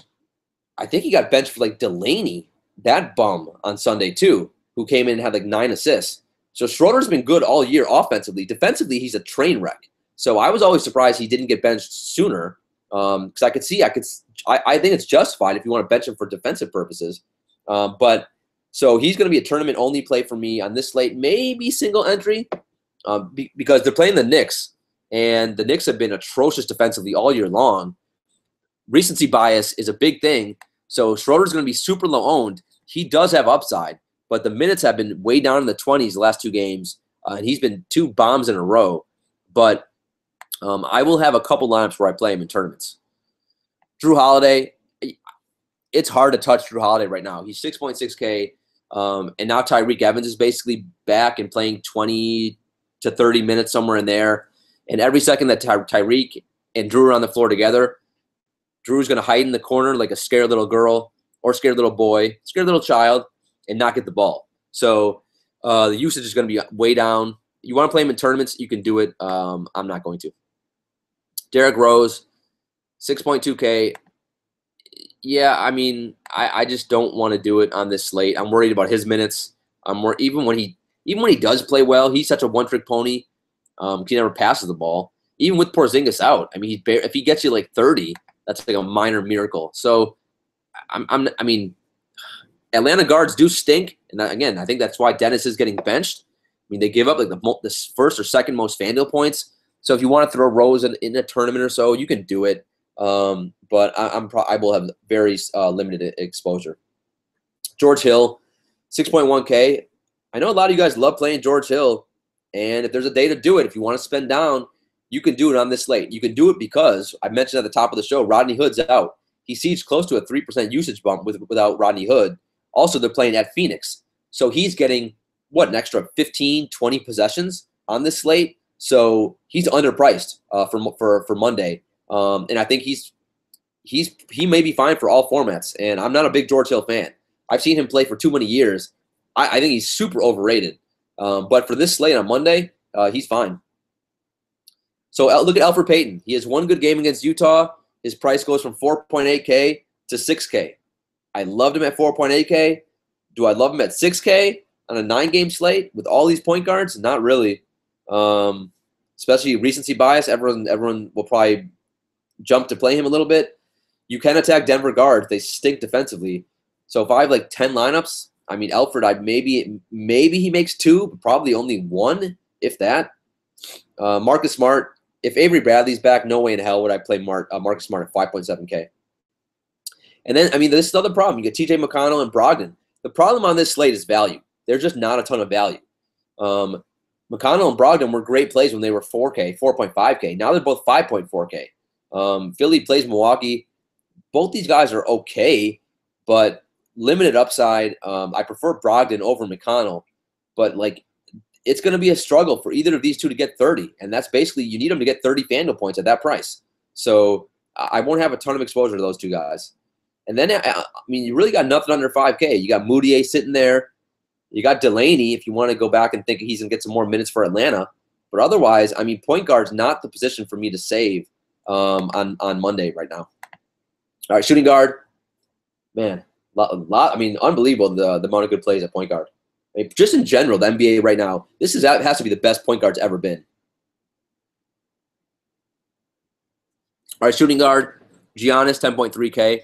[SPEAKER 1] I think he got benched for like Delaney, that bum, on Sunday too, who came in and had like 9 assists. So Schroeder's been good all year offensively. Defensively, he's a train wreck. So I was always surprised he didn't get benched sooner, because I think it's justified if you want to bench him for defensive purposes. But so he's going to be a tournament-only play for me on this slate, maybe single entry, because they're playing the Knicks, and the Knicks have been atrocious defensively all year long. Recency bias is a big thing, so Schroeder's going to be super low-owned. He does have upside, but the minutes have been way down in the 20s the last 2 games, and he's been 2 bombs in a row. But I will have a couple lineups where I play him in tournaments. Drew Holiday, it's hard to touch Drew Holiday right now. He's 6.6K, and now Tyreke Evans is basically back and playing 20 to 30 minutes, somewhere in there. And every second that Tyreke and Drew are on the floor together, Drew's going to hide in the corner like a scared little girl or scared little boy, scared little child, and not get the ball. So the usage is going to be way down. You want to play him in tournaments, you can do it. I'm not going to. Derrick Rose, 6.2K. Yeah, I mean, I just don't want to do it on this slate. I'm worried about his minutes. Even when he does play well, he's such a one-trick pony. He never passes the ball. Even with Porzingis out, I mean, if he gets you like 30, that's like a minor miracle. So, I mean, Atlanta guards do stink, and again, I think that's why Dennis is getting benched. I mean, they give up like the first or second most FanDuel points. So if you want to throw Rose in a tournament or so, you can do it. But I will have very limited exposure. George Hill, 6.1K. I know a lot of you guys love playing George Hill, and if there's a day to do it, if you want to spend down, you can do it on this slate. You can do it because I mentioned at the top of the show, Rodney Hood's out. He sees close to a 3% usage bump without Rodney Hood. Also, they're playing at Phoenix. So he's getting, an extra 15, 20 possessions on this slate. So he's underpriced for Monday. And I think he may be fine for all formats. And I'm not a big George Hill fan. I've seen him play for too many years. I think he's super overrated. But for this slate on Monday, he's fine. So look at Elfrid Payton. He has one good game against Utah. His price goes from 4.8K to 6K. I loved him at 4.8K. Do I love him at 6K on a 9-game slate with all these point guards? Not really. Especially recency bias. Everyone will probably jump to play him a little bit. You can attack Denver guards. They stink defensively. So if I have like 10 lineups, I mean, Elfrid, maybe he makes 2, but probably only 1, if that. Marcus Smart. If Avery Bradley's back, no way in hell would I play Marcus Smart at 5.7K. And then, I mean, this is another problem. You get TJ McConnell and Brogdon. The problem on this slate is value. There's just not a ton of value. McConnell and Brogdon were great plays when they were 4K, 4.5K. Now they're both 5.4K. Philly plays Milwaukee. Both these guys are okay, but limited upside. I prefer Brogdon over McConnell, but like it's going to be a struggle for either of these two to get 30, and that's basically you need them to get 30 FanDuel points at that price. So I won't have a ton of exposure to those two guys. And then, I mean, you really got nothing under 5K. You got Moutier sitting there. You got Delaney if you want to go back and think he's going to get some more minutes for Atlanta. But otherwise, I mean, point guard's not the position for me to save on Monday right now. All right, shooting guard. Man, I mean, unbelievable the amount of good plays at point guard. I mean, just in general, the NBA right now, has to be the best point guard's ever been. All right, shooting guard, Giannis, 10.3K.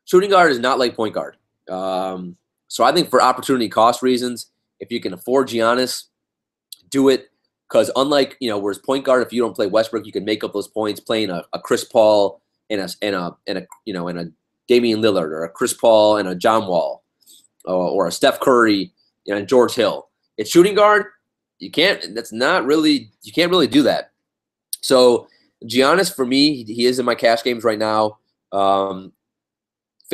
[SPEAKER 1] Shooting guard is not like point guard. So I think for opportunity cost reasons, if you can afford Giannis, do it. Because unlike, whereas point guard, if you don't play Westbrook, you can make up those points playing a Chris Paul, and a Damian Lillard or a Chris Paul and a John Wall or a Steph Curry and George Hill. It's shooting guard. You can't really do that. So Giannis, for me, he is in my cash games right now.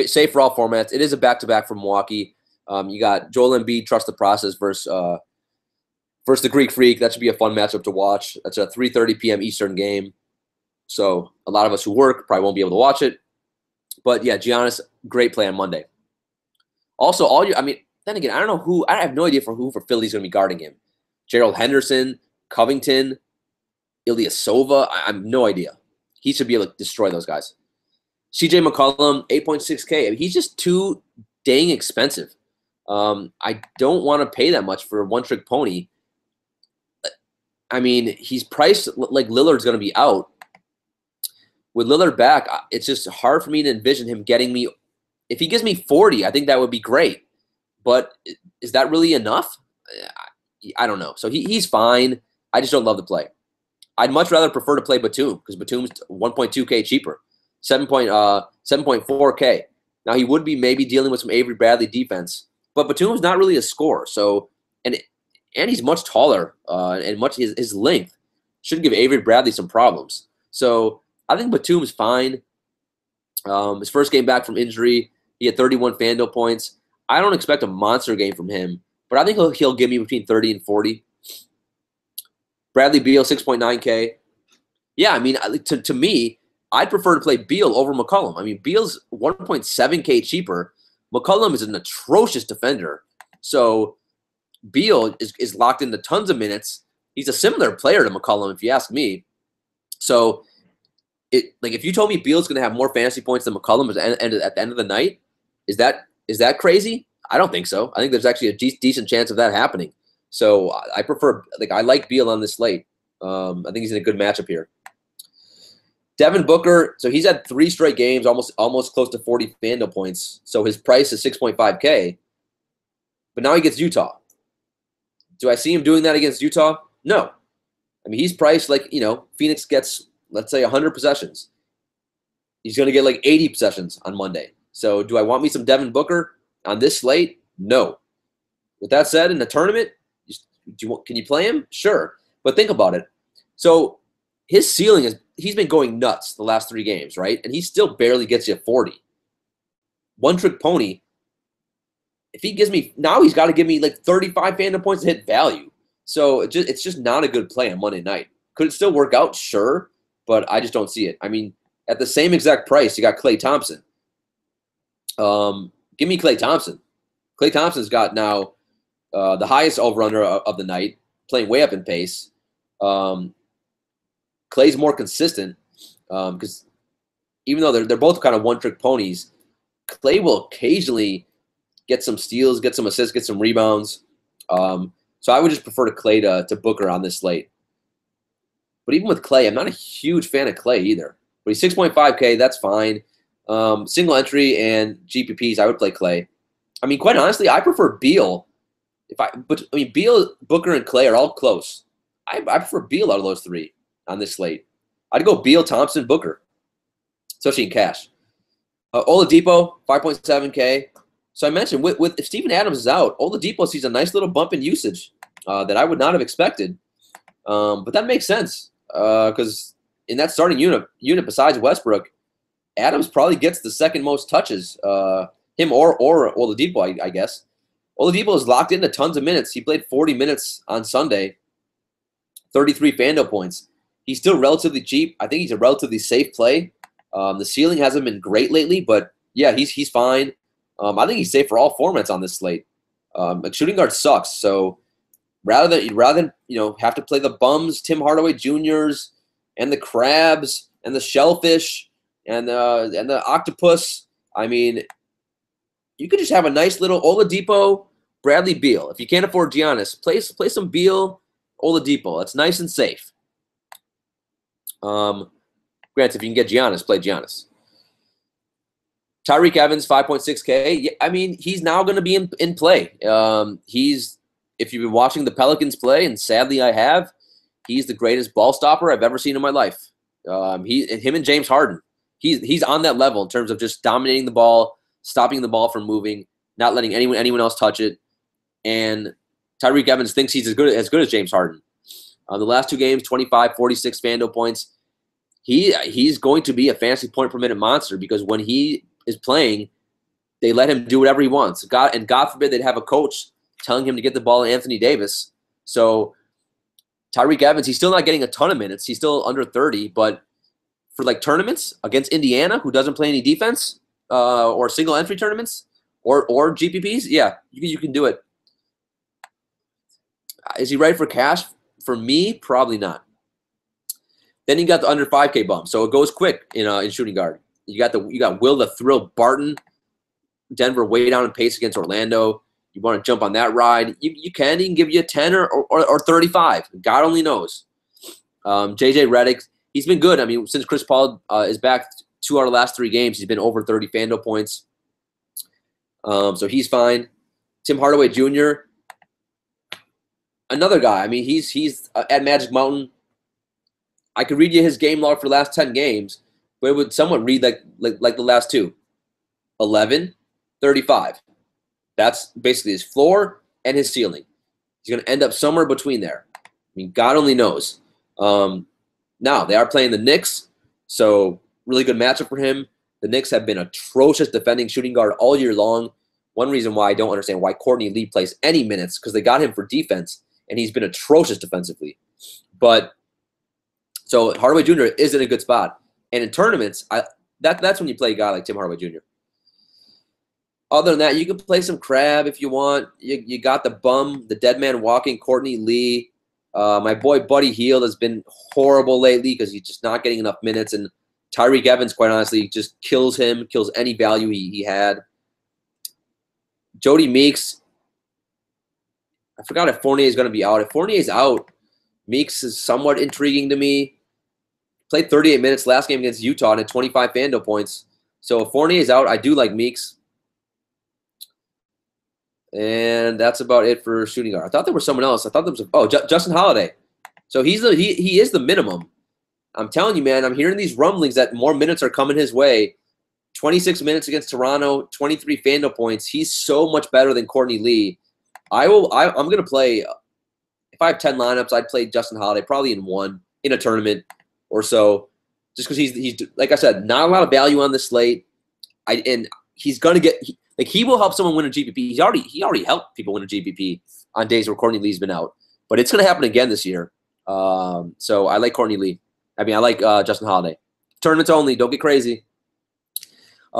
[SPEAKER 1] Safe for all formats. It is a back-to-back for Milwaukee. You got Joel Embiid, trust the process versus the Greek Freak. That should be a fun matchup to watch. That's a 3:30 p.m. Eastern game. So a lot of us who work probably won't be able to watch it. But yeah, Giannis, great play on Monday. Also, then again, I don't know who. I have no idea who for Philly's going to be guarding him. Gerald Henderson, Covington, Ilyasova. I have no idea. He should be able to destroy those guys. CJ McCollum, 8.6K. I mean, he's just too dang expensive. I don't want to pay that much for a one-trick pony. I mean, he's priced like Lillard's going to be out. With Lillard back, it's just hard for me to envision him getting me. If he gives me 40, I think that would be great. But is that really enough? I don't know. So he's fine. I just don't love the play. I'd much rather prefer to play Batum because Batum's 1.2K cheaper, 7.4K. Now, he would be maybe dealing with some Avery Bradley defense, but Batum's not really a scorer. So, and he's much taller and his length should give Avery Bradley some problems. So I think Batum's fine. His first game back from injury, he had 31 FanDuel points. I don't expect a monster game from him, but I think he'll give me between 30 and 40. Bradley Beal, 6.9K. Yeah, I mean, to me, I'd prefer to play Beal over McCollum. I mean, Beal's 1.7K cheaper. McCollum is an atrocious defender. So Beal is locked into tons of minutes. He's a similar player to McCollum, if you ask me. So if you told me Beal's going to have more fantasy points than McCollum at the end of the night, is that crazy? I don't think so. I think there's actually a decent chance of that happening. So I like Beal on this slate. I think he's in a good matchup here. Devin Booker, so he's had 3 straight games, almost close to 40 FanDuel points. So his price is 6.5K. But now he gets Utah. Do I see him doing that against Utah? No. I mean, he's priced like, Phoenix gets, let's say, 100 possessions. He's going to get like 80 possessions on Monday. So do I want me some Devin Booker on this slate? No. With that said, in the tournament, can you play him? Sure. But think about it. So his ceiling is, he's been going nuts the last 3 games, right? And he still barely gets you 40. One-trick pony. If he gives me, now he's got to give me like 35 FanDuel points to hit value. So it's just not a good play on Monday night. Could it still work out? Sure. But I just don't see it. I mean, at the same exact price, you got Klay Thompson. Give me Klay Thompson. Klay Thompson's got now the highest over-under of the night, playing way up in pace. Klay's more consistent because even though they're both kind of one-trick ponies, Klay will occasionally get some steals, get some assists, get some rebounds. So I would just prefer to Klay to Booker on this slate. But even with Klay, I'm not a huge fan of Klay either. But he's 6.5K, that's fine. Single entry and GPPs, I would play Klay. I mean, quite honestly, I prefer Beal. Beal, Booker, and Klay are all close. I prefer Beal out of those 3 on this slate. I'd go Beal, Thompson, Booker, especially in cash. Oladipo, 5.7K. So I mentioned if Steven Adams is out, Oladipo sees a nice little bump in usage that I would not have expected. But that makes sense because in that starting unit besides Westbrook, Adams probably gets the second most touches, him or Oladipo, I guess. Oladipo is locked into tons of minutes. He played 40 minutes on Sunday, 33 FanDuel points. He's still relatively cheap. I think he's a relatively safe play. The ceiling hasn't been great lately, but yeah, he's fine. I think he's safe for all formats on this slate. Shooting guard sucks, so rather than have to play the bums, Tim Hardaway Juniors, and the crabs, and the shellfish, and the octopus. I mean, you could just have a nice little Oladipo, Bradley Beal. If you can't afford Giannis, play some Beal, Oladipo. That's nice and safe. Granted, if you can get Giannis, play Giannis. Tyreek Evans, 5.6K. Yeah, I mean, he's now going to be in play. If you've been watching the Pelicans play, and sadly I have, he's the greatest ball stopper I've ever seen in my life. Him and James Harden. he's on that level in terms of just dominating the ball, stopping the ball from moving, not letting anyone else touch it. And Tyreek Evans thinks he's as good as James Harden. The last 2 games, 25, 46 FanDuel points. He's going to be a fantasy point per minute monster because when he is playing, they let him do whatever he wants. God forbid they'd have a coach telling him to get the ball to Anthony Davis. So Tyreek Evans, he's still not getting a ton of minutes. He's still under 30, but for like tournaments against Indiana, who doesn't play any defense, or single entry tournaments, or GPPs, yeah, you can do it. Is he ready for cash? For me, probably not. Then you got the under 5K bump, so it goes quick in shooting guard. You got Will the Thrill Barton, Denver way down in pace against Orlando. You want to jump on that ride? You can. He can give you a 10 or 35. God only knows. JJ Redick, he's been good. I mean, since Chris Paul is back, 2 out of the last 3 games, he's been over 30 FanDuel points. So he's fine. Tim Hardaway Jr., another guy. I mean, he's at Magic Mountain. I could read you his game log for the last 10 games, but it would somewhat read like the last 2. 11, 35. That's basically his floor and his ceiling. He's going to end up somewhere between there. I mean, God only knows. Now, they are playing the Knicks, so really good matchup for him. The Knicks have been atrocious defending shooting guard all year long. One reason why I don't understand why Courtney Lee plays any minutes, because they got him for defense, and he's been atrocious defensively. But so Hardaway Jr. is in a good spot. And in tournaments, that's when you play a guy like Tim Hardaway Jr. Other than that, you can play some crab if you want. You got the bum, the dead man walking, Courtney Lee. My boy Buddy Hield has been horrible lately because he's just not getting enough minutes. And Tyreek Evans, quite honestly, just kills him, kills any value he had. Jody Meeks, I forgot if Fournier is going to be out. If Fournier is out, Meeks is somewhat intriguing to me. Played 38 minutes last game against Utah and had 25 FanDuel points. So if Fournier is out, I do like Meeks. And that's about it for shooting guard. I thought there was someone else. I thought there was Justin Holiday. So he is the minimum. I'm telling you, man, I'm hearing these rumblings that more minutes are coming his way. 26 minutes against Toronto, 23 FanDuel points. He's so much better than Courtney Lee. I'm going to play, if I have 10 lineups, I'd play Justin Holiday probably in 1 in a tournament or so, just because he's like I said, not a lot of value on this slate. And he's going to get he will help someone win a GPP. He already helped people win a GPP on days where Courtney Lee's been out. But it's going to happen again this year. So I like Courtney Lee. I mean, I like Justin Holiday. Tournaments only. Don't get crazy.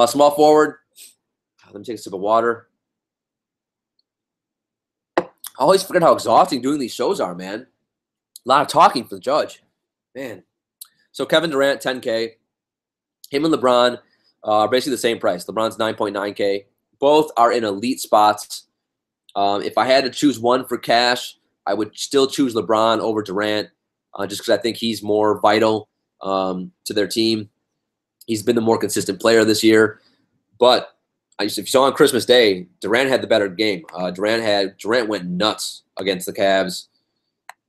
[SPEAKER 1] Small forward. Let me take a sip of water. I always forget how exhausting doing these shows are, man. A lot of talking for the judge. Man. So Kevin Durant, 10K. Him and LeBron are basically the same price. LeBron's 9.9K. Both are in elite spots. If I had to choose one for cash, I would still choose LeBron over Durant, just because I think he's more vital to their team. He's been the more consistent player this year. But if you saw on Christmas Day, Durant had the better game. Durant went nuts against the Cavs.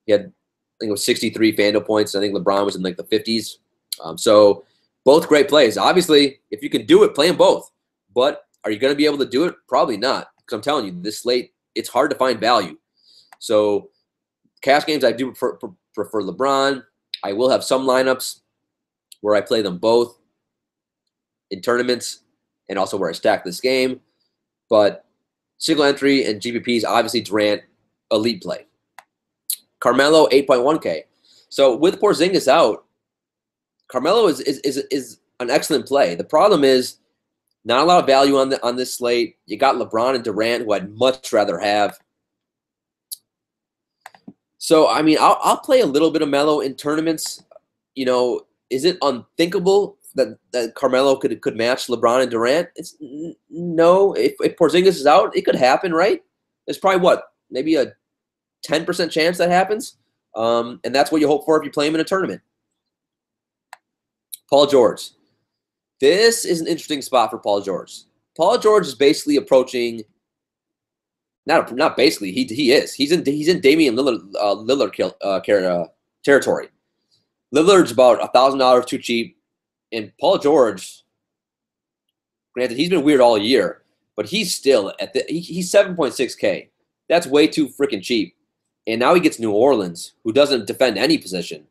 [SPEAKER 1] He had, I think it was 63 FanDuel points. I think LeBron was in like the 50s. So both great plays. Obviously, if you can do it, play them both. But are you going to be able to do it? Probably not. Because I'm telling you, this slate, it's hard to find value. So cash games, I do prefer LeBron. I will have some lineups where I play them both in tournaments and also where I stack this game. But single entry and GPPs, obviously Durant, elite play. Carmelo, 8.1K. So with Porzingis out, Carmelo is an excellent play. The problem is not a lot of value on this slate. You got LeBron and Durant, who I'd much rather have. So, I mean, I'll play a little bit of Melo in tournaments. You know, is it unthinkable that Carmelo could match LeBron and Durant? It's no. If Porzingis is out, it could happen, right? There's probably maybe a 10% chance that happens, and that's what you hope for if you play him in a tournament. Paul George. This is an interesting spot for Paul George. Paul George is basically approaching. Not basically. He is. He's in Damian Lillard territory. Lillard's about $1,000 too cheap, And Paul George, granted, he's been weird all year, but he's still he's 7.6K. That's way too freaking cheap. And now he gets New Orleans, who doesn't defend any position.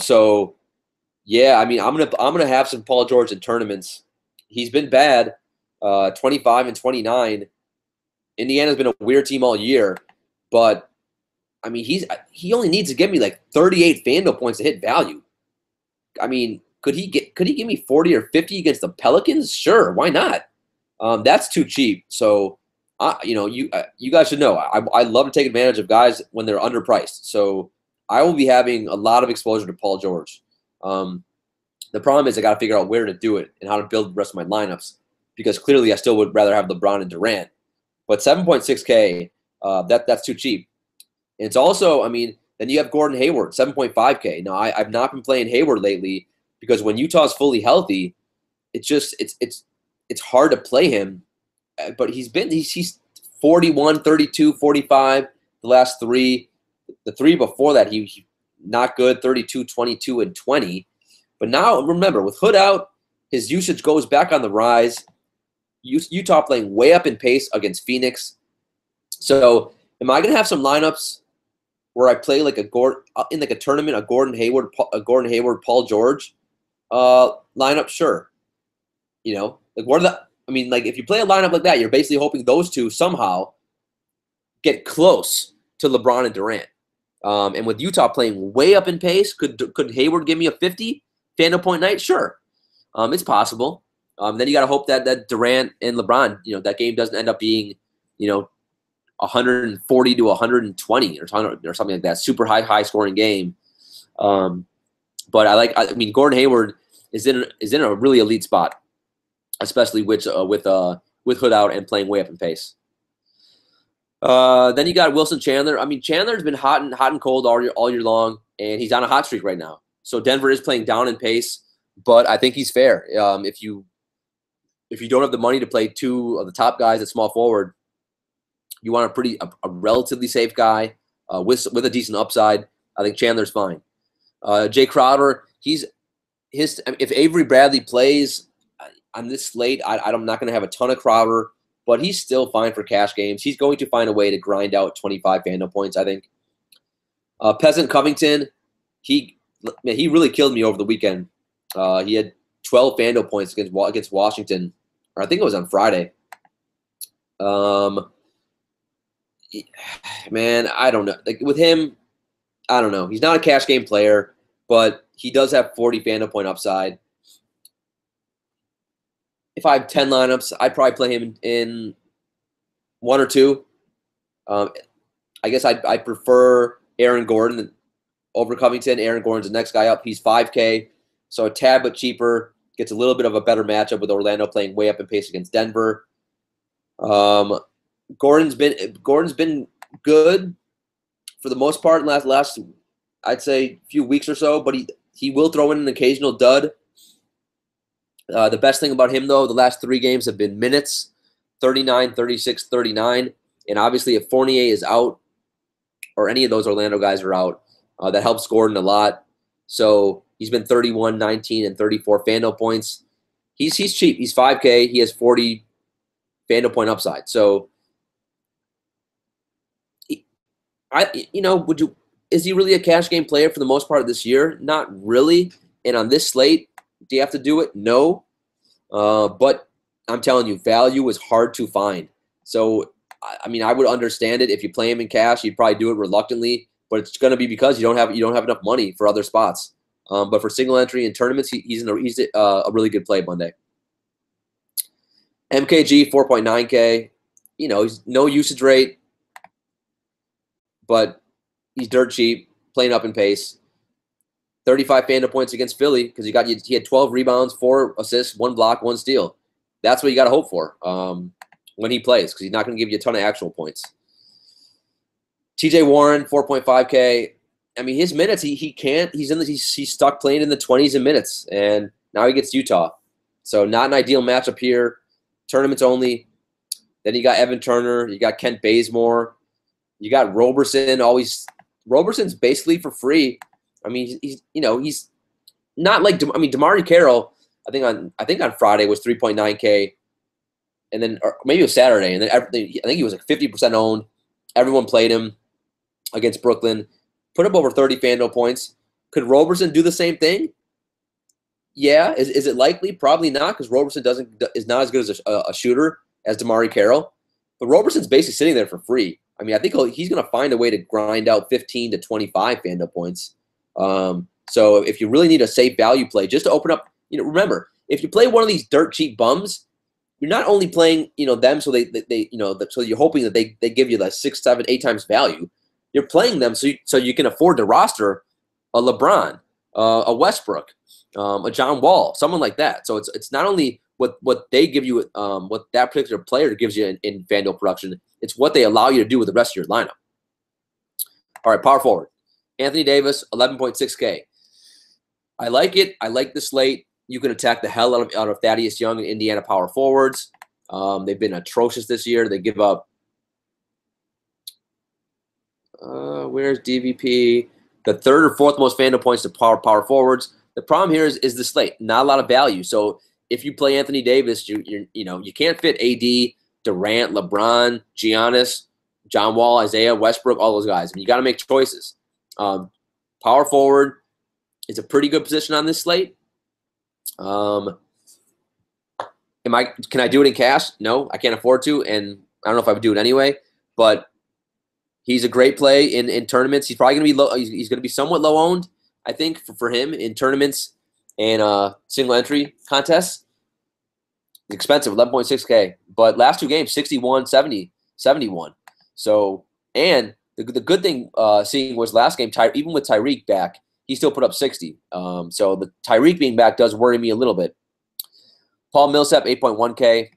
[SPEAKER 1] So yeah, I mean, I'm gonna have some Paul George in tournaments. He's been bad, 25 and 29. Indiana's been a weird team all year, but I mean, he only needs to give me like 38 FanDuel points to hit value. I mean, could he give me 40 or 50 against the Pelicans? Sure, why not? That's too cheap. So, you guys should know I love to take advantage of guys when they're underpriced. So I will be having a lot of exposure to Paul George. The problem is I got to figure out where to do it and how to build the rest of my lineups, because clearly I still would rather have LeBron and Durant. But 7.6K, that's too cheap. And it's also, I mean, then you have Gordon Hayward, 7.5K. Now, I've not been playing Hayward lately because when Utah's fully healthy, it's hard to play him. But he's 41, 32, 45 the last three. The three before that, he not good, 32, 22, and 20. But now, remember, with Hood out, his usage goes back on the rise. Utah playing way up in pace against Phoenix. So, am I going to have some lineups where I play like in like a tournament, a Gordon Hayward, Paul George lineup? Sure. Like if you play a lineup like that, you're basically hoping those two somehow get close to LeBron and Durant. And with Utah playing way up in pace, could Hayward give me a 50 FanDuel point night? Sure. It's possible. Then you got to hope that Durant and LeBron, that game doesn't end up being, 140 to 120 or something like that. Super high scoring game. But I mean, Gordon Hayward is in a really elite spot, especially with Hood out and playing way up in pace. Then you got Wilson Chandler. I mean, Chandler's been hot and cold all year long, and he's on a hot streak right now. So Denver is playing down in pace, but I think he's fair. If you don't have the money to play two of the top guys at small forward, you want a relatively safe guy with a decent upside. I think Chandler's fine. Jay Crowder, if Avery Bradley plays on this slate, I'm not going to have a ton of Crowder, but he's still fine for cash games. He's going to find a way to grind out 25 FanDuel points, I think. Peasant Covington, he really killed me over the weekend. He had 12 FanDuel points against Washington, or I think it was on Friday. Man, I don't know. Like with him, I don't know. He's not a cash game player, but he does have 40 FanDuel point upside. If I have 10 lineups, I'd probably play him in one or two. I guess I prefer Aaron Gordon over Covington. Aaron Gordon's the next guy up. He's 5K, so a tad bit cheaper. Gets a little bit of a better matchup with Orlando playing way up in pace against Denver. Gordon's been good for the most part in last I'd say few weeks or so, but he will throw in an occasional dud. The best thing about him, though, the last 3 games have been minutes, 39, 36, 39. And obviously if Fournier is out or any of those Orlando guys are out, that helps Gordon a lot. So he's been 31, 19, and 34 FanDuel points. He's cheap. He's 5K. He has 40 FanDuel point upside. So, is he really a cash game player for the most part of this year? Not really. And on this slate, do you have to do it? No. But I'm telling you, value is hard to find. So, I mean, I would understand it if you play him in cash. You'd probably do it reluctantly, but it's going to be because you don't have enough money for other spots. But for single entry in tournaments, he's a really good play Monday. MKG 4.9K. He's no usage rate, but he's dirt cheap, playing up in pace. 35 FanDuel points against Philly because he had 12 rebounds, 4 assists, 1 block, 1 steal. That's what you got to hope for when he plays, because he's not going to give you a ton of actual points. TJ Warren 4.5K. I mean, his minutes he can't. He's stuck playing in the 20s in minutes, and now he gets Utah. So not an ideal matchup here. Tournaments only. Then you got Evan Turner. You got Kent Bazemore. You got Roberson. Roberson's basically for free. I mean, he's not like I mean, DeMarre Carroll. I think on Friday was 3.9K, and then or maybe it was Saturday, and then I think he was like 50% owned. Everyone played him against Brooklyn, put up over 30 FanDuel points. Could Roberson do the same thing? Yeah. Is it likely? Probably not, because Roberson is not as good as a shooter as DeMarre Carroll. But Roberson's basically sitting there for free. I mean, I think he's going to find a way to grind out 15 to 25 FanDuel points. So if you really need a safe value play, just to open up, remember, if you play one of these dirt cheap bums, you're not only playing, them so so you're hoping that they give you the 6, 7, 8 times value. You're playing them so you can afford to roster a LeBron, a Westbrook, a John Wall, someone like that. So it's not only what they give you, what that particular player gives you in FanDuel production, it's what they allow you to do with the rest of your lineup. All right, power forward. Anthony Davis, 11.6K. I like it. I like the slate. You can attack the hell out of Thaddeus Young and Indiana power forwards. They've been atrocious this year. They give up. Where's DVP? The third or fourth most FanDuel points to power forwards. The problem here is the slate. Not a lot of value. So if you play Anthony Davis, you can't fit AD, Durant, LeBron, Giannis, John Wall, Isaiah, Westbrook, all those guys. I mean, you got to make choices. Power forward is a pretty good position on this slate. Can I do it in cash? No, I can't afford to, and I don't know if I would do it anyway. But he's a great play in tournaments. He's probably going to be low. He's going to be somewhat low owned, I think, for him in tournaments and single entry contests. It's expensive, 11.6K. But last 2 games, 61, 70, 71. So, and the good thing seeing was last game, even with Tyreek back, he still put up 60. So the Tyreek being back does worry me a little bit. Paul Millsap, 8.1K.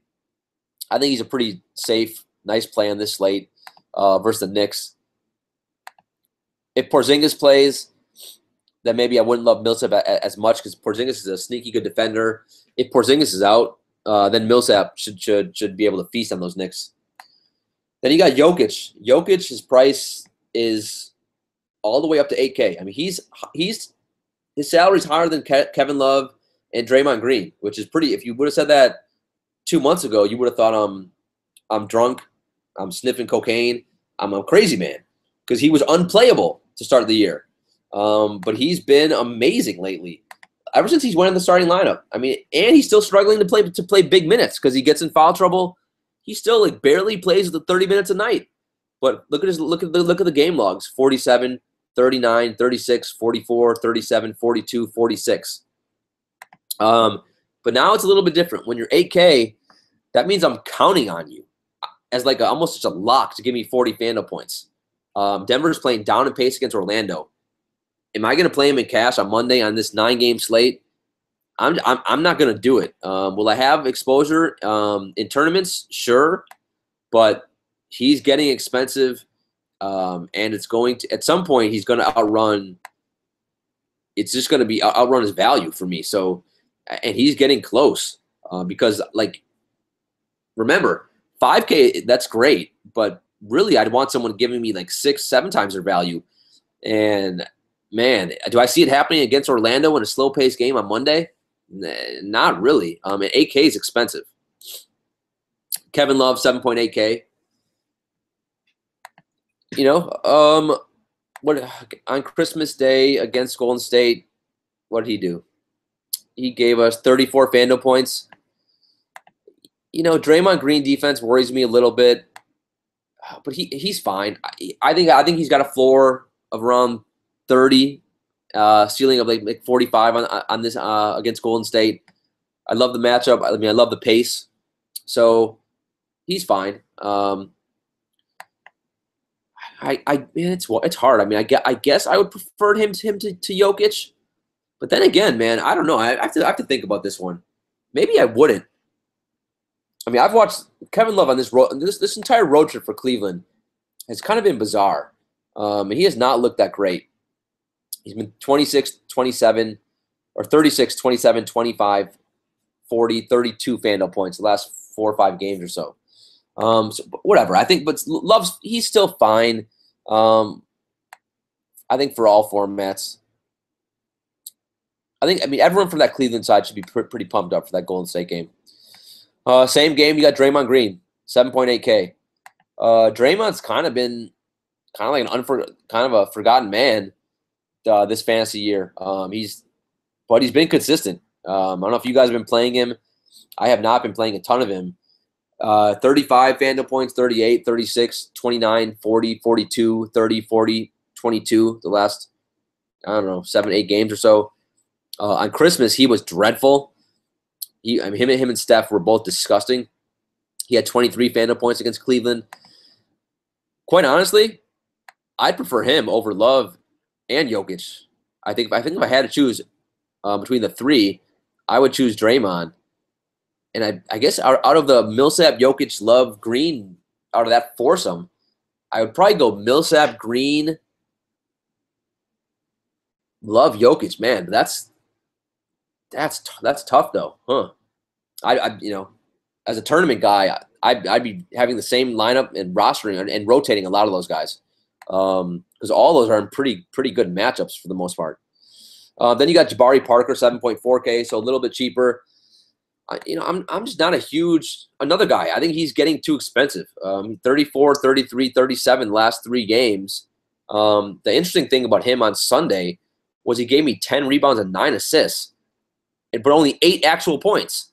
[SPEAKER 1] I think he's a pretty safe, nice play on this slate versus the Knicks. If Porzingis plays, then maybe I wouldn't love Millsap as much because Porzingis is a sneaky good defender. If Porzingis is out, then Millsap should be able to feast on those Knicks. Then you got Jokic. Jokic, his price is all the way up to 8K. I mean, his salary's higher than Kevin Love and Draymond Green, which is pretty. If you would have said that 2 months ago, you would have thought I'm drunk, I'm sniffing cocaine, I'm a crazy man, because he was unplayable to start the year. But he's been amazing lately, ever since he's went in the starting lineup. I mean, and he's still struggling to play big minutes because he gets in foul trouble. He still barely plays the 30 minutes a night. But look at the game logs: 47, 39, 36, 44, 37, 42, 46. But now it's a little bit different. When you're 8K, that means I'm counting on you as like almost just a lock to give me 40 FanDuel points. Denver's playing down in pace against Orlando. Am I going to play him in cash on Monday on this 9-game slate? I'm not going to do it. Will I have exposure in tournaments? Sure, but he's getting expensive, and it's going to at some point he's going to outrun. It's just going to be outrun his value for me. So, and he's getting close because remember 5K, that's great, but really I'd want someone giving me like 6, 7 times their value, and man, do I see it happening against Orlando in a slow-paced game on Monday? Not really. And 8K is expensive. Kevin Love, 7.8K. What on Christmas Day against Golden State? What did he do? He gave us 34 FanDuel points. Draymond Green defense worries me a little bit, but he's fine. I think he's got a floor of around 30. Ceiling of like 45 on this against Golden State. I love the matchup. I love the pace. So he's fine. It's hard. I mean, I guess I would prefer him to Jokic, but then again, man, I don't know. I have to think about this one. Maybe I wouldn't. I mean, I've watched Kevin Love on this entire road trip for Cleveland has kind of been bizarre. And he has not looked that great. He's been 26, 27, or 36, 27, 25, 40, 32 FanDuel points the last 4 or 5 games or so. So whatever. I think, but he's still fine. I think for all formats. I mean, everyone from that Cleveland side should be pretty pumped up for that Golden State game. Same game, you got Draymond Green, 7.8K. Draymond's kind of been like kind of a forgotten man this fantasy year. But he's been consistent. I don't know if you guys have been playing him. I have not been playing a ton of him. 35 FanDuel points, 38, 36, 29, 40, 42, 30, 40, 22 the last, I don't know, 7-8 games or so. On Christmas, he was dreadful. Him and Steph were both disgusting. He had 23 FanDuel points against Cleveland. Quite honestly, I'd prefer him over Love and Jokic. I think if I had to choose between the three, I would choose Draymond. And I guess out of the Millsap, Jokic, Love, Green, out of that foursome, I would probably go Millsap, Green, Love, Jokic. Man, that's tough though, huh? I as a tournament guy, I'd be having the same lineup and rostering and rotating a lot of those guys, because all those are in pretty good matchups for the most part. Then you got Jabari Parker, 7.4K, so a little bit cheaper. I'm just not a huge another guy. I think he's getting too expensive. 34, 33, 37 last 3 games. The interesting thing about him on Sunday was he gave me 10 rebounds and 9 assists, but only 8 actual points.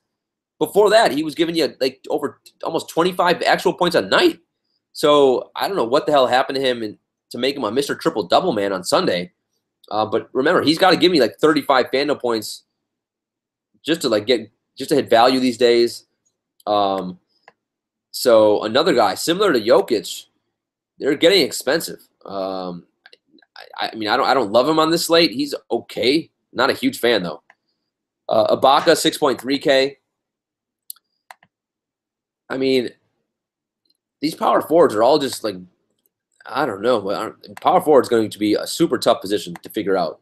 [SPEAKER 1] Before that, he was giving you like over almost 25 actual points a night. So I don't know what the hell happened to him to make him a Mr. Triple-Double man on Sunday. But remember, he's got to give me like 35 FanDuel points just to hit value these days. So another guy similar to Jokic, they're getting expensive. I mean, I don't love him on this slate. He's okay. Not a huge fan though. Ibaka, 6.3K. I mean, these power forwards are all just like, I don't know. Power forward is going to be a super tough position to figure out.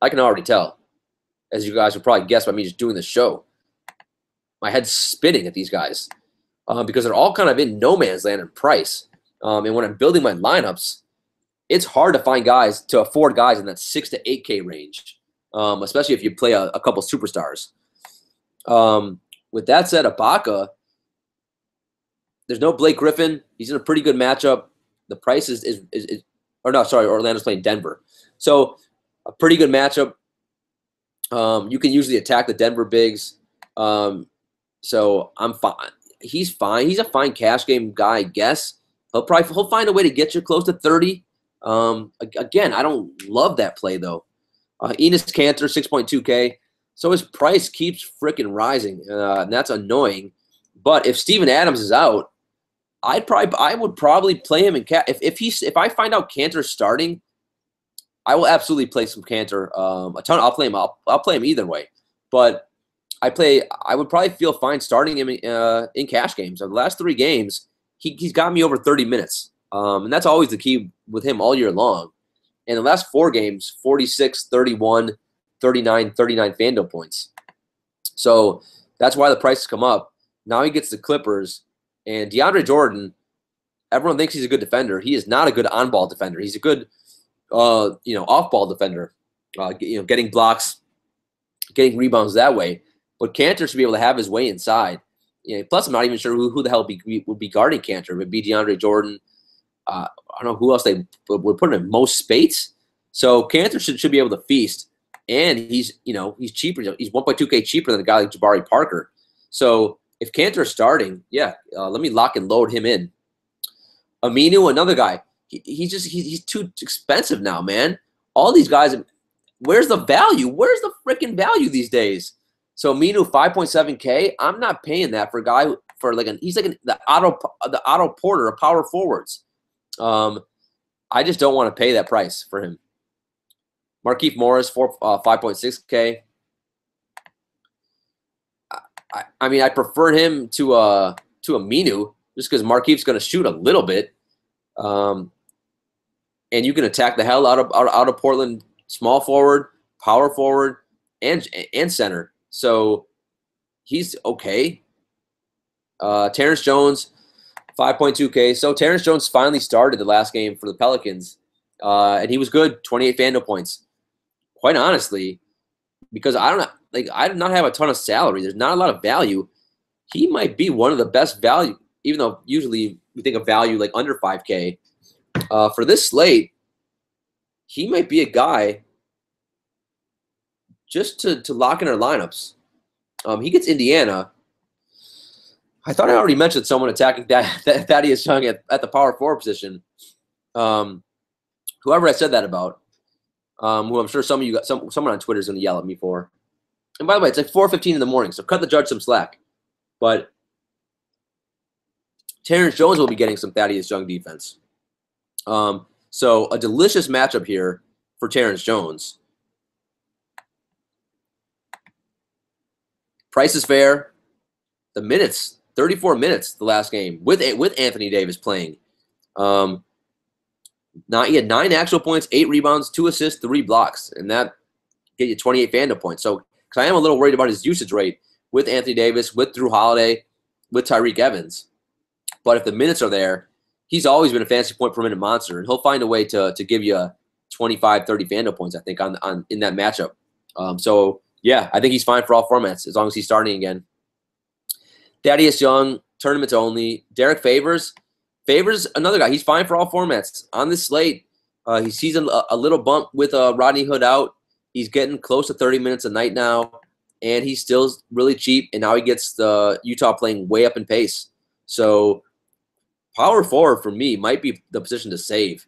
[SPEAKER 1] I can already tell, as you guys would probably guess by me just doing this show. My head's spinning at these guys because they're all kind of in no man's land in price. And when I'm building my lineups, it's hard to afford guys in that 6 to 8K range, especially if you play a couple superstars. With that said, Ibaka, there's no Blake Griffin. He's in a pretty good matchup. The price Orlando's playing Denver. So a pretty good matchup. You can usually attack the Denver bigs. So I'm fine. He's fine. He's a fine cash game guy, I guess. He'll find a way to get you close to 30. Again, I don't love that play though. Enes Kanter, 6.2K. So his price keeps freaking rising, and that's annoying. But if Steven Adams is out, I would probably play him in if I find out Kanter's starting, I will absolutely play some Kanter. A ton. I'll play him. I'll play him either way. But I would probably feel fine starting him in cash games. The last 3 games, he's got me over 30 minutes, and that's always the key with him all year long. And the last 4 games, 46, 31, 39, 39 FanDuel points. So that's why the price has come up. Now he gets the Clippers. And DeAndre Jordan, everyone thinks he's a good defender. He is not a good on-ball defender. He's a good, off-ball defender. Getting blocks, getting rebounds that way. But Kanter should be able to have his way inside. Plus, I'm not even sure who the hell would be guarding Kanter. It would be DeAndre Jordan. I don't know who else they would put in most Spates. So Kanter should be able to feast. And he's cheaper. He's 1.2K cheaper than a guy like Jabari Parker. So if Kanter's starting, let me lock and load him in. Aminu, another guy. He's too expensive now, man. All these guys, where's the value? Where's the freaking value these days? So Aminu, 5.7K. I'm not paying that for a guy he's like the Otto Porter of power forwards. I just don't want to pay that price for him. Markieff Morris, 5.6K. I mean, I prefer him to Aminu just because Markieff's going to shoot a little bit, and you can attack the hell out of Portland, small forward, power forward, and center. So he's okay. Terrence Jones, 5.2K. So Terrence Jones finally started the last game for the Pelicans, and he was good, 28 FanDuel points. Quite honestly, because I don't know, like I do not have a ton of salary. There's not a lot of value. He might be one of the best value, even though usually we think of value like under 5K. For this slate, he might be a guy just to lock in our lineups. He gets Indiana. I thought I already mentioned someone attacking Thaddeus Young at the power forward position. Whoever I said that about, who I'm sure some of you got, someone on Twitter is going to yell at me for. And by the way, it's like 4:15 in the morning, so cut the judge some slack. But Terrence Jones will be getting some Thaddeus Young defense. So a delicious matchup here for Terrence Jones. Price is fair. The minutes, 34 minutes the last game with Anthony Davis playing. He had 9 actual points, 8 rebounds, 2 assists, 3 blocks, and that get you 28 FanDuel points. So, because I am a little worried about his usage rate with Anthony Davis, with Drew Holiday, with Tyreek Evans. But if the minutes are there, he's always been a fantasy point per minute monster, and he'll find a way to give you 25, 30 FanDuel points, I think, on in that matchup. So, yeah, I think he's fine for all formats as long as he's starting again. Thaddeus Young, tournaments only. Derek Favors. Favors, another guy. He's fine for all formats. On this slate, he sees a little bump with Rodney Hood out. He's getting close to 30 minutes a night now, and he's still really cheap, and now he gets the Utah playing way up in pace. So power forward for me might be the position to save.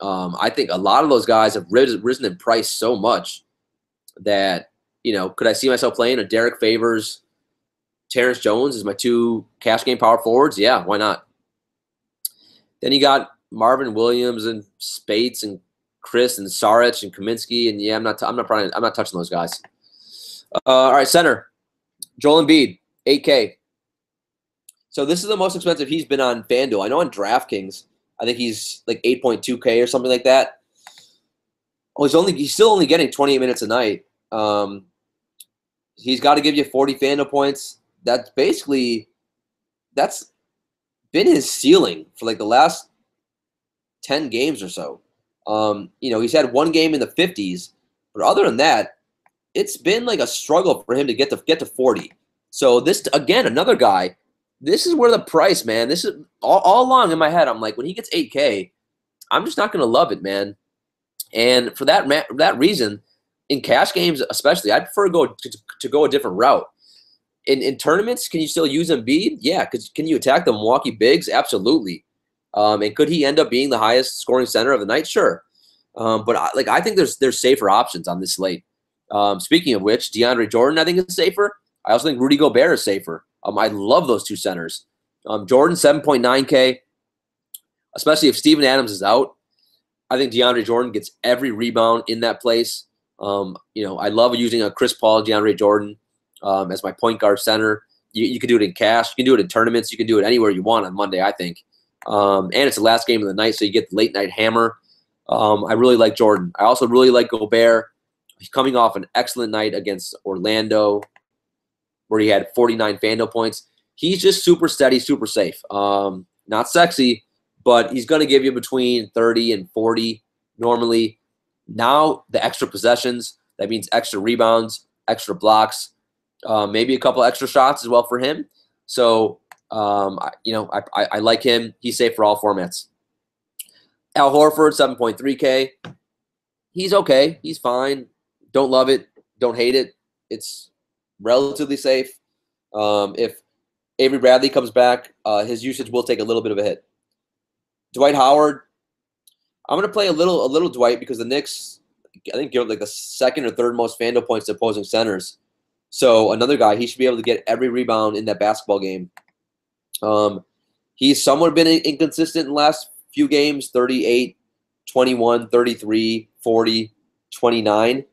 [SPEAKER 1] I think a lot of those guys have risen in price so much that, could I see myself playing a Derek Favors, Terrence Jones as my 2 cash game power forwards? Yeah, why not? Then you got Marvin Williams and Spates and Chris and Saric and Kaminsky, and yeah, I'm not touching those guys. All right, center, Joel Embiid, 8K. So this is the most expensive he's been on FanDuel. I know on DraftKings, I think he's like 8.2K or something like that. Oh, he's still only getting 28 minutes a night. He's got to give you 40 FanDuel points. That's been his ceiling for like the last 10 games or so. He's had 1 game in the 50s, but other than that, it's been like a struggle for him to get to 40. So this, again, another guy, this is where the price, man, this is all along in my head. I'm like, when he gets 8K, I'm just not going to love it, man. And for that reason, in cash games especially, I prefer to go a different route. In tournaments, can you still use Embiid? Yeah, because can you attack the Milwaukee Bigs? Absolutely. And could he end up being the highest scoring center of the night? Sure. But I think there's safer options on this slate. Speaking of which, DeAndre Jordan, I think, is safer. I also think Rudy Gobert is safer. I love those 2 centers. Jordan, 7.9K, especially if Steven Adams is out. I think DeAndre Jordan gets every rebound in that place. I love using a Chris Paul, DeAndre Jordan as my point guard center. You can do it in cash. You can do it in tournaments. You can do it anywhere you want on Monday, I think. And it's the last game of the night, so you get the late night hammer. I really like Jordan. I also really like Gobert. He's coming off an excellent night against Orlando where he had 49 FanDuel points. He's just super steady, super safe. Not sexy, but he's going to give you between 30 and 40 normally. Now the extra possessions, that means extra rebounds, extra blocks, maybe a couple extra shots as well for him. So, I like him. He's safe for all formats. Al Horford, 7.3K. He's okay. He's fine. Don't love it. Don't hate it. It's relatively safe. If Avery Bradley comes back, his usage will take a little bit of a hit. Dwight Howard, I'm going to play a little Dwight because the Knicks, I think, give like the 2nd or 3rd most FanDuel points to opposing centers. So another guy, he should be able to get every rebound in that basketball game. He's somewhat been inconsistent in the last few games, 38, 21, 33, 40, 29.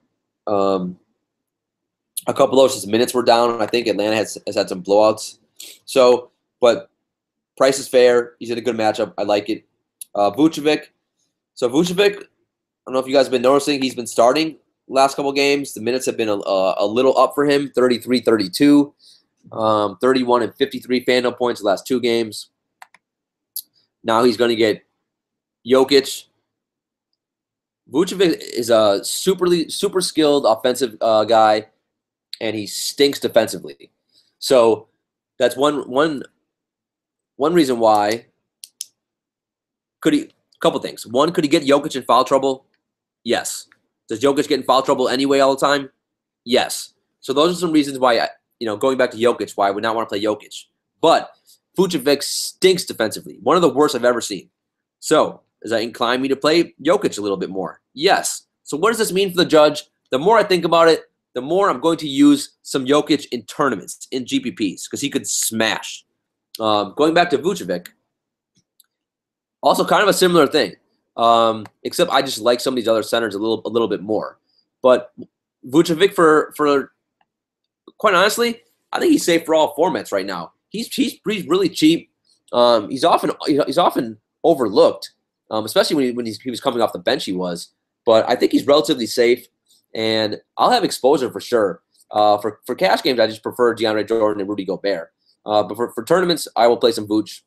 [SPEAKER 1] A couple of those his minutes were down. I think Atlanta has had some blowouts. So, but price is fair. He's in a good matchup. I like it. Vucevic. So Vucevic, I don't know if you guys have been noticing, he's been starting last couple games. The minutes have been a little up for him, 33, 32, 31 and 53 FanDuel points the last 2 games. Now he's going to get Jokic, Vucevic is a super skilled offensive guy, and he stinks defensively. So that's one reason why. Could he? Couple things. One, could he get Jokic in foul trouble? Yes. Does Jokic get in foul trouble anyway all the time? Yes. So those are some reasons why, going back to Jokic, why I would not want to play Jokic. But Vucevic stinks defensively. One of the worst I've ever seen. So does that incline me to play Jokic a little bit more? Yes. So what does this mean for the judge? The more I think about it, the more I'm going to use some Jokic in tournaments, in GPPs, because he could smash. Going back to Vucevic, also kind of a similar thing, except I just like some of these other centers a little bit more. But Vucevic, for quite honestly, I think he's safe for all formats right now. He's really cheap. He's often overlooked, especially when he was coming off the bench. He was, but I think he's relatively safe, and I'll have exposure for sure. For cash games, I just prefer DeAndre Jordan and Rudy Gobert. But for tournaments, I will play some Vooch.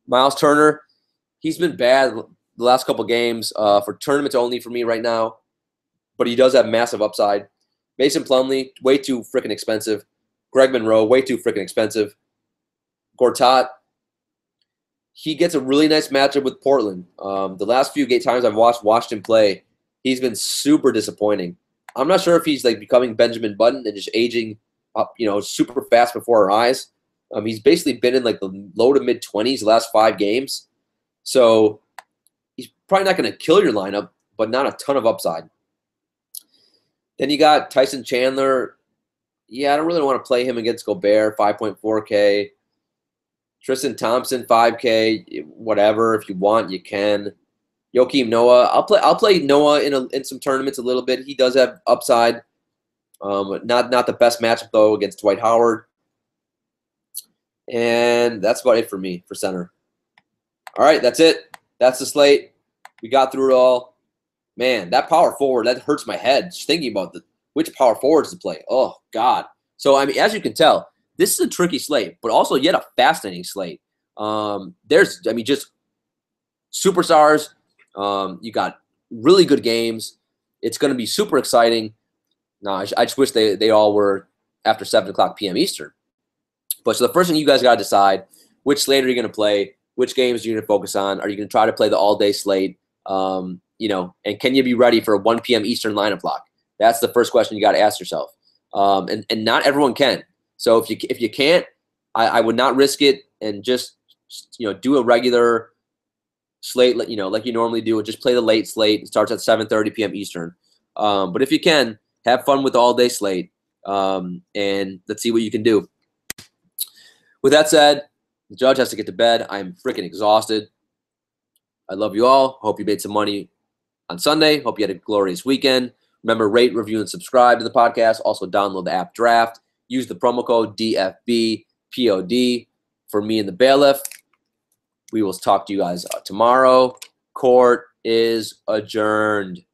[SPEAKER 1] Miles Turner, he's been bad the last couple games. For tournaments only for me right now, but he does have massive upside. Mason Plumlee, way too freaking expensive. Greg Monroe, way too freaking expensive. Gortat, he gets a really nice matchup with Portland. The last few times I've watched him play, he's been super disappointing. I'm not sure if he's like becoming Benjamin Button and just aging up, super fast before our eyes. He's basically been in like the low to mid 20s the last 5 games. So he's probably not going to kill your lineup, but not a ton of upside. Then you got Tyson Chandler. Yeah, I don't really want to play him against Gobert, 5.4K. Tristan Thompson, 5K. Whatever, if you want, you can. Joakim Noah. I'll play Noah in some tournaments a little bit. He does have upside. Not the best matchup though against Dwight Howard. And that's about it for me for center. All right, that's it. That's the slate. We got through it all. Man, that power forward, that hurts my head just thinking about which power forwards to play. Oh, God. So, as you can tell, this is a tricky slate, but also yet a fascinating slate. Just superstars. You got really good games. It's going to be super exciting. No, I just wish they all were after 7 o'clock p.m. Eastern. But so the first thing you guys got to decide, which slate are you going to play? Which games are you going to focus on? Are you going to try to play the all-day slate? And can you be ready for a 1 p.m. Eastern lineup lock? That's the first question you got to ask yourself. And not everyone can. So if you can't, I would not risk it and just do a regular slate, like you normally do, and just play the late slate. It starts at 7:30 p.m. Eastern. But if you can, have fun with the all-day slate, and let's see what you can do. With that said, the judge has to get to bed. I'm freaking exhausted. I love you all. Hope you made some money on Sunday. Hope you had a glorious weekend. Remember, rate, review, and subscribe to the podcast. Also, download the app Draft. Use the promo code DFBPOD for me and the bailiff. We will talk to you guys tomorrow. Court is adjourned.